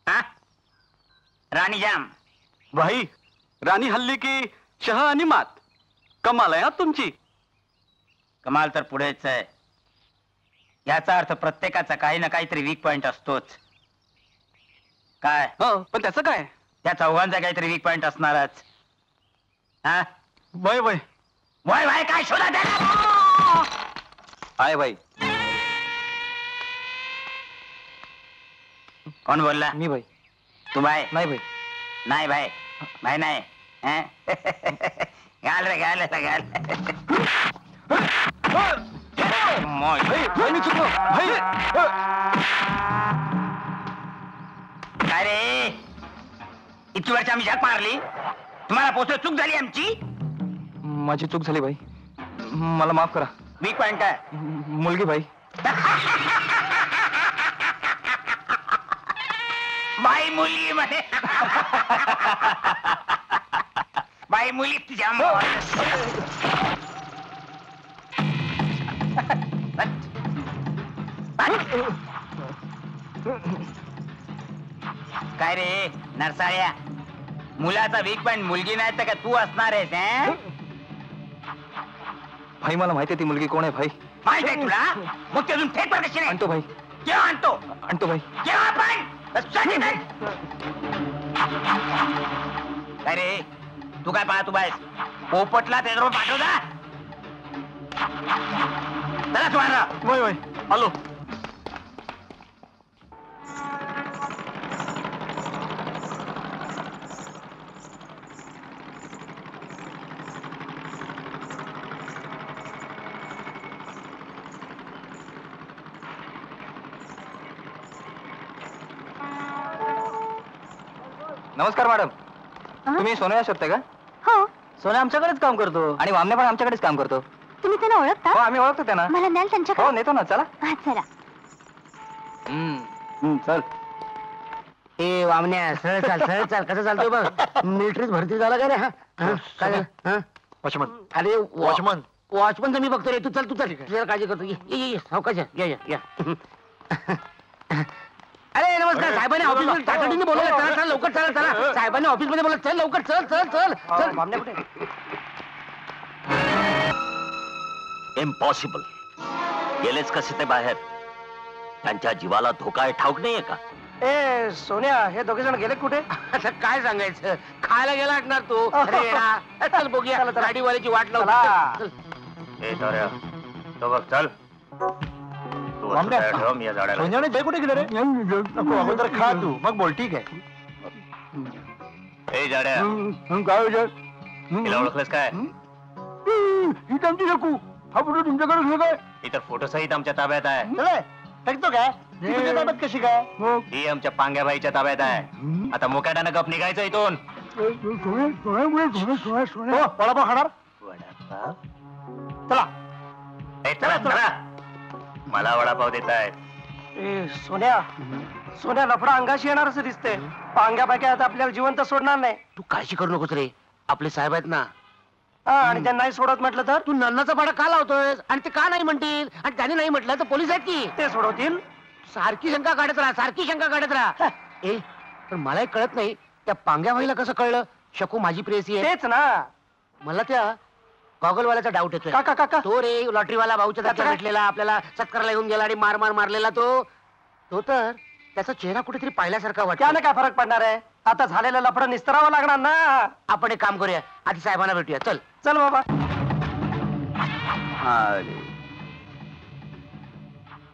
S11: हा? राणी जाम.
S10: भाई राणी हल्ली की शह आणि मात. कमाल आहे हा तुमची.
S11: कमाल तर पुढेच आहे. याचा अर्थ प्रत्येकाचा काही ना काहीतरी वीक पॉइंट असतोच. काय?
S10: हो, पण त्याचं काय?
S11: त्या चौघांचा काहीतरी वीक पॉइंट असणारच. हा?
S10: वय वय
S11: वय वय काय शोधा त्याला?
S10: आहे भाई.
S11: कोण बोलला?
S10: मी भाई.
S11: तू बाय?
S10: नाही भाई.
S11: नाही भाई. भाई नाही. हं? घाल रे घाल रे घाल. मोय.
S10: मी चुकलो भाई.
S11: काय रे, इतकी वर्ष आम्ही झक मारली, तुम्हाला पोचलो, चूक झाली आमची.
S10: माझी चूक झाली भाई, मला माफ करा.
S11: वीक पॉइंट काय?
S10: मुलगी भाई.
S11: बाई मुलगी म्हणे. बाई मुली तुझ्या काय रे नरसाळ्या, मुलाचा वीक पॉइंट मुलगी नाही तर का तू असणार आहेस?
S10: भाई मला माहिती आहे ती मुलगी कोण आहे भाई.
S11: माहित आहे तुला? मग ते अजून थेट कशी नाही?
S10: आणतो भाई.
S11: केव्हा आणतो?
S10: आणतो भाई.
S11: केव्हा पण? काय रे तू काय पाहतो बायस? पोपटला त्याच्यावर पाठवता चला तुम्हाला.
S10: वय वय आलो. नमस्कार मॅडम. तुम्ही सोन्या शोधताय का?
S7: हो.
S10: सोन्या आमच्याकडेच काम करतो आणि वामने पण आमच्याकडेच काम करतो.
S7: तुम्ही त्यांना ओळखता?
S10: हो आम्ही ओळखतो त्यांना.
S7: मला न्याल त्यांच्याकडे?
S10: हो नेतो ना. चला.
S7: हा चला.
S10: चल.
S2: ए वामण्या सरळ चाल सरळ चाल. कसं चालतोय बघ. मिलिटरीत भरती झाला का रे? हा काय झालं?
S6: वॉचमन.
S2: अरे
S6: वॉचमन.
S2: वॉचमनचं मी बघतो रे. तू चल तू चल. तुझ्या काळजी करतो. ये सावकाश या या या. अरे नमस्कार. साहेबांनी ऑफिसमध्ये तातडीने बोलवलं. चला चला लवकर चला चला. साहेबांनी ऑफिसमध्ये बोलवलं. चल लवकर चल चल चल चल.
S10: वामने कुठे?
S12: इम्पॉसिबल. गेलेच कसे ते बाहेर? त्यांच्या जीवाला धोका आहे ठाऊक नाहीये का?
S5: ए सोन्या, हे दोघे जण गेले कुठे?
S2: आता काय सांगायचं? खायला गेला असणार तू. अरे येडा. चल बघूया. गाडीवाल्याची वाट लावला.
S11: तो बघ चल.
S6: सोन्याने जय कुठे गेले रे? नको अगोदर खा तू मग बोल. ठीक आहे.
S11: ए जाड्या, तिला ओळखलंस काय?
S6: ही आमची शकू. हा फोटो तुमच्याकडे काय?
S11: इतर फोटो सहित आमच्या ताब्यात आहे.
S6: टाकतो काय? ती तुझ्या ताब्यात कशी काय?
S11: ही आमच्या पांग्याबाईच्या ताब्यात आहे. आता मुकाट्यानं गप निघायचं इथून.
S6: वडापाव खाणार? चला.
S11: ए, चला चला. मला वडापाव देत आहेत.
S5: ए सोन्या, सोन्या लफडा अंगाशी येणार असं दिसतंय. पांग्या पाक्या आता आपल्याला जिवंत सोडणार नाही.
S2: तू काळजी करू नकोस रे. आपले साहेब आहेत ना.
S5: आणि त्यांना नाही सोडत म्हटलं तर?
S2: तू नन्नाचा पाडा का लावतोय? आणि ते का नाही म्हणतील? आणि त्याने नाही म्हटलं तर पोलीस आहेत की
S5: ते सोडवतील.
S2: सारखी शंका काढत राहा. सारखी शंका काढत राहा. ए पण मलाही कळत नाही त्या पांग्या भाईला कसं कळलं शकू माझी प्रेयसी आहे?
S5: तेच ना.
S2: मला त्या गॉगलवाल्याचा डाऊट येतोय.
S5: काका काका
S2: तो रे लॉटरीवाला भाऊच्या जागेवर भेटलेला, आपल्याला सत्कारला येऊन गेला आणि मार मार मारलेला तो तर त्याचा चेहरा कुठेतरी पाहिल्यासारखा वाटतो.
S5: त्याने काय फरक पडणार आहे? आता झालेलं लफडं निस्तरावं लागणार ना.
S2: आपण एक काम करूया. आधी साहेबांना भेटूया. चल
S5: चल बाबा.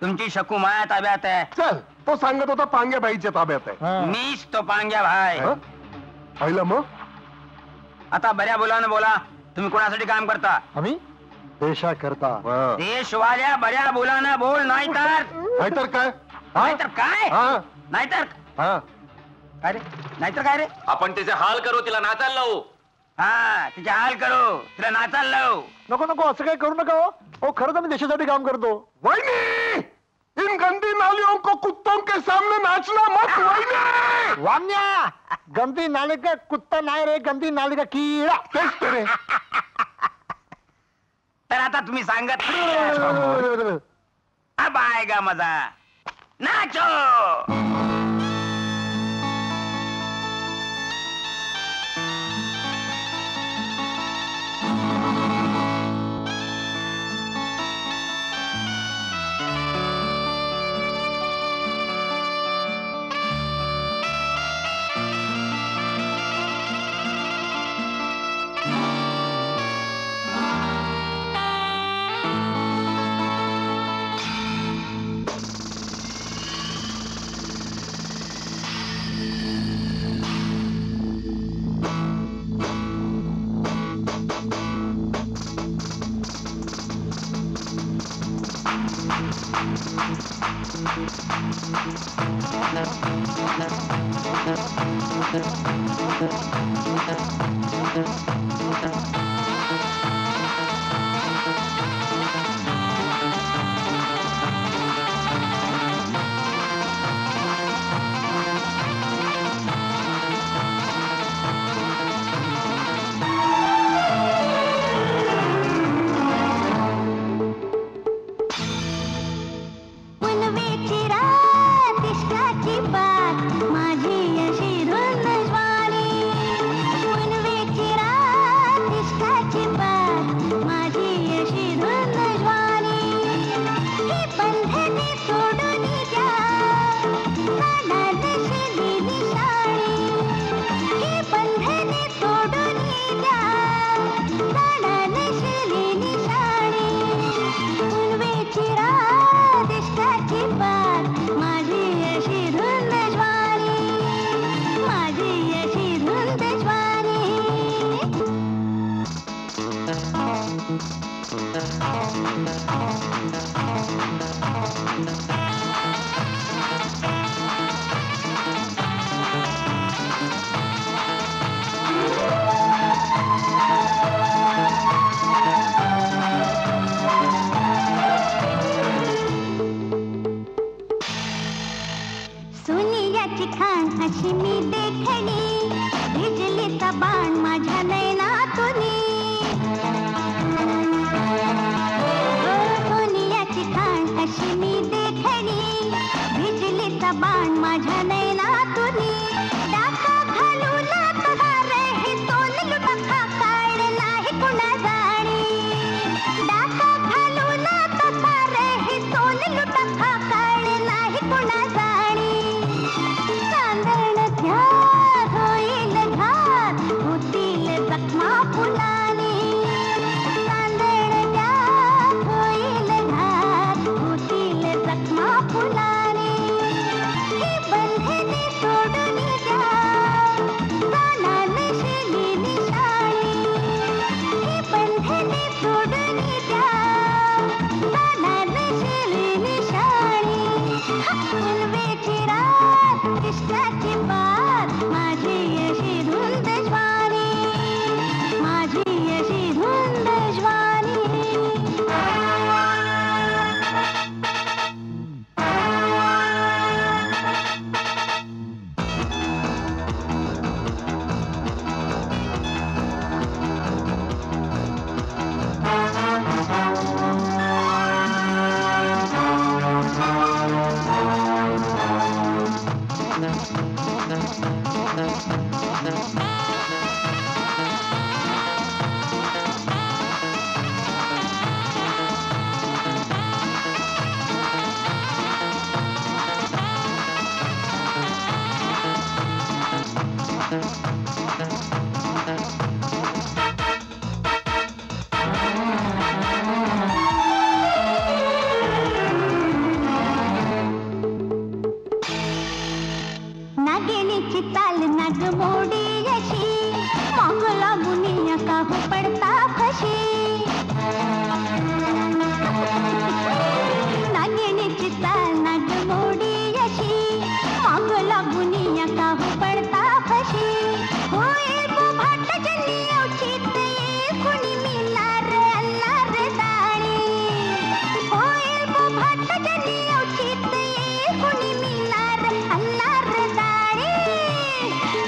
S11: तुमची शकू माया ताब्यात आहे.
S6: चल. तो सांगत होता पांग्या बाईच्या ताब्यात आहे.
S11: मीच तो पांग्या भाई.
S6: पाहिलं मग?
S11: आता बऱ्या बोलानं बोला. तुम्ही कोणासाठी काम करता?
S6: आम्ही देशा करता.
S11: देशवाल्या बऱ्या बोलानं बोल. नाहीतर
S6: काय?
S11: नाहीतर काय? नाहीतर
S6: काय
S11: रे? नाहीतर काय रे?
S10: आपण त्याचे हाल करू, तिला नाचायला लावू.
S11: हा तिचे हाल करू, तिला नाचायला लावू.
S6: नको नको असं काय करू नका. हो खरंच आम्ही देशासाठी काम करतो. वहिनी, इन गंदी नालियों को कुत्तों के सामने नाचना मत. वहिनी वामन्या, गंदी नाली का कुत्ता नाही रे, गंदी नाली का कीड़ा. तेच तो रे.
S11: तर आता तुम्ही सांगत अब आएगा मजा, नाचो।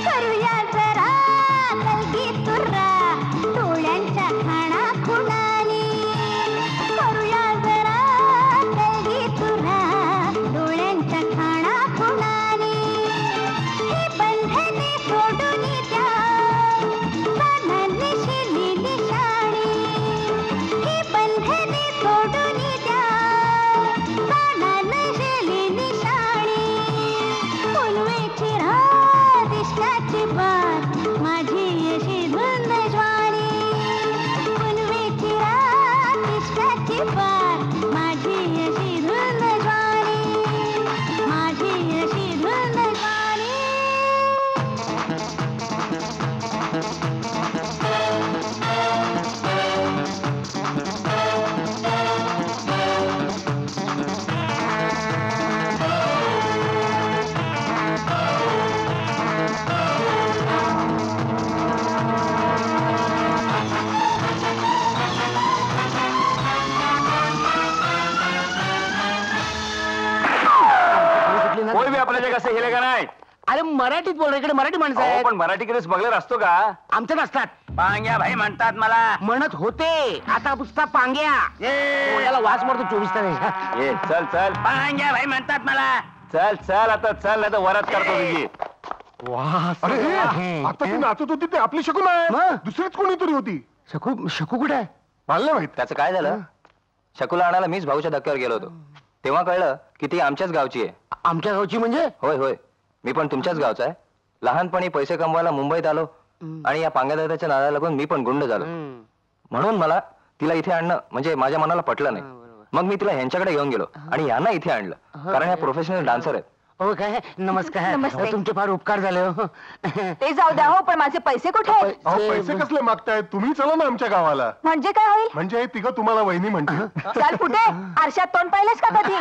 S7: करूया जरा कलगी तुर्रा डोळ्या पारी पार माझी अशी धुंद ज्वारी, माझी अशी धुंद ज्वारी.
S10: कोई बी आपल्या जगात गेले का नाही?
S2: अरे मराठीत बोल, इकडे मराठी माणसं
S10: अहो,
S2: आहेत.
S10: पण मराठीकडे स्मगलर असतो का?
S2: आमच्यात असतात.
S11: पांग्या भाई म्हणतात मला.
S2: म्हणत होते, आता पुसता पांग्या. याला वास मारतो 24 तास.
S10: ये चल चल.
S11: पांग्या भाई म्हणतात मला.
S10: चल चल आता चल, नाही तर वरात करतो तुझी.
S6: अरे आता ती नाचत होती ते आपली शकून आहे, दुसरीच कोणीतरी होती.
S2: शकू कुठे आहे?
S6: मला नाही माहित.
S13: त्याचं काय झालं? शकूला आणायला मीच भाऊच्या धक्क्यावर गेलो होतो. तेव्हा कळलं की ती आमच्याच गावची आहे.
S2: आमच्या गावची म्हणजे?
S13: होय होय, मी पण तुमच्याच गावचा आहे. लहानपणी पैसे कमवायला मुंबईत आलो आणि या पांग्यादादाच्या नादाला लागून मी पण गुंड झालो. म्हणून मला तिला इथे आणणं म्हणजे माझ्या मनाला पटलं नाही. मग मी तिला ह्यांच्याकडे घेऊन गेलो आणि यांना इथे आणलं, कारण ह्या प्रोफेशनल डान्सर आहेत.
S2: हो काय? नमस्कार.
S8: नमस्ते.
S2: तुमचे फार उपकार झाले हो.
S8: ते जाऊ द्या हो, पण माझे पैसे कुठे आहेत?
S6: अहो, पैसे कसले मागताय? तुम्ही चला ना आमच्या गावाला.
S8: म्हणजे काय होईल?
S6: म्हणजे हे तिघं तुम्हाला वहिनी म्हणते.
S8: चाल कुठे? आरशात तोंड पाहिलंस का कधी?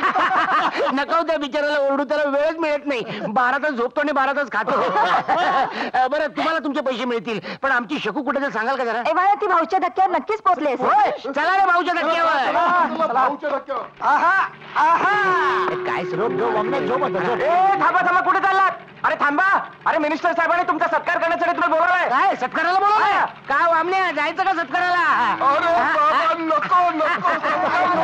S2: नका त्या बिचाराला ओरडू, त्याला वेळच मिळत नाही. 12 तास झोपतो आणि 12 तास खातो. बरं, तुम्हाला तुमचे पैसे मिळतील, पण आमची शकू कुठे ते सांगाल का जरा?
S8: एव्हा ती भाऊच्या धक्क्यावर नक्कीच पोहोचली
S2: होय,
S8: असेल.
S2: चला रे भाऊच्या धक्क्यावर.
S6: भाऊच्या धक्क्यावर.
S2: काय झोप झोप आमना झोप आता झोप.
S10: थांबा थांबा, कुठे चाललात? अरे थांबा. अरे मिनिस्टर साहेबांनी तुमचा सत्कार करण्यासाठी तुला बोलावलाय.
S2: काय सत्काराला बोलवलं? काय वामण्या जायचं का सत्काराला?
S6: अरे बाबा, नको नको.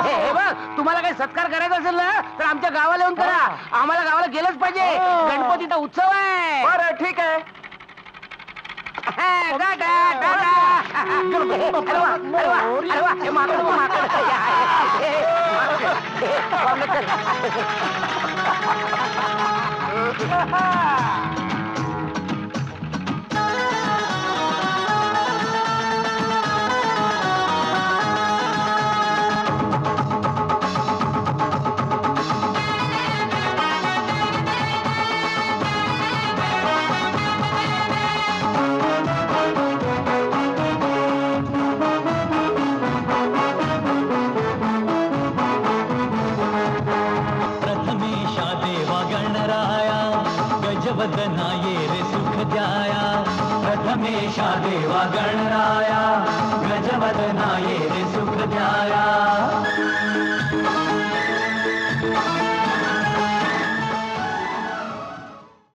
S2: हे बघ, तुम्हाला काही सत्कार करायचा असेल ना तर आमच्या गावाला येऊन करा. आम्हाला गावाला गेलंच पाहिजे. गणपतीचा उत्सव आहे.
S10: बरं ठीक आहे.
S2: टाटा, टाटा. अरे वा, अरे वा, अरे वा. हे माकड, माकड.
S1: वदना ये रे सुख द्याया. प्रथमेशा देवा गणराया, गजवदना ये रे सुख द्याया.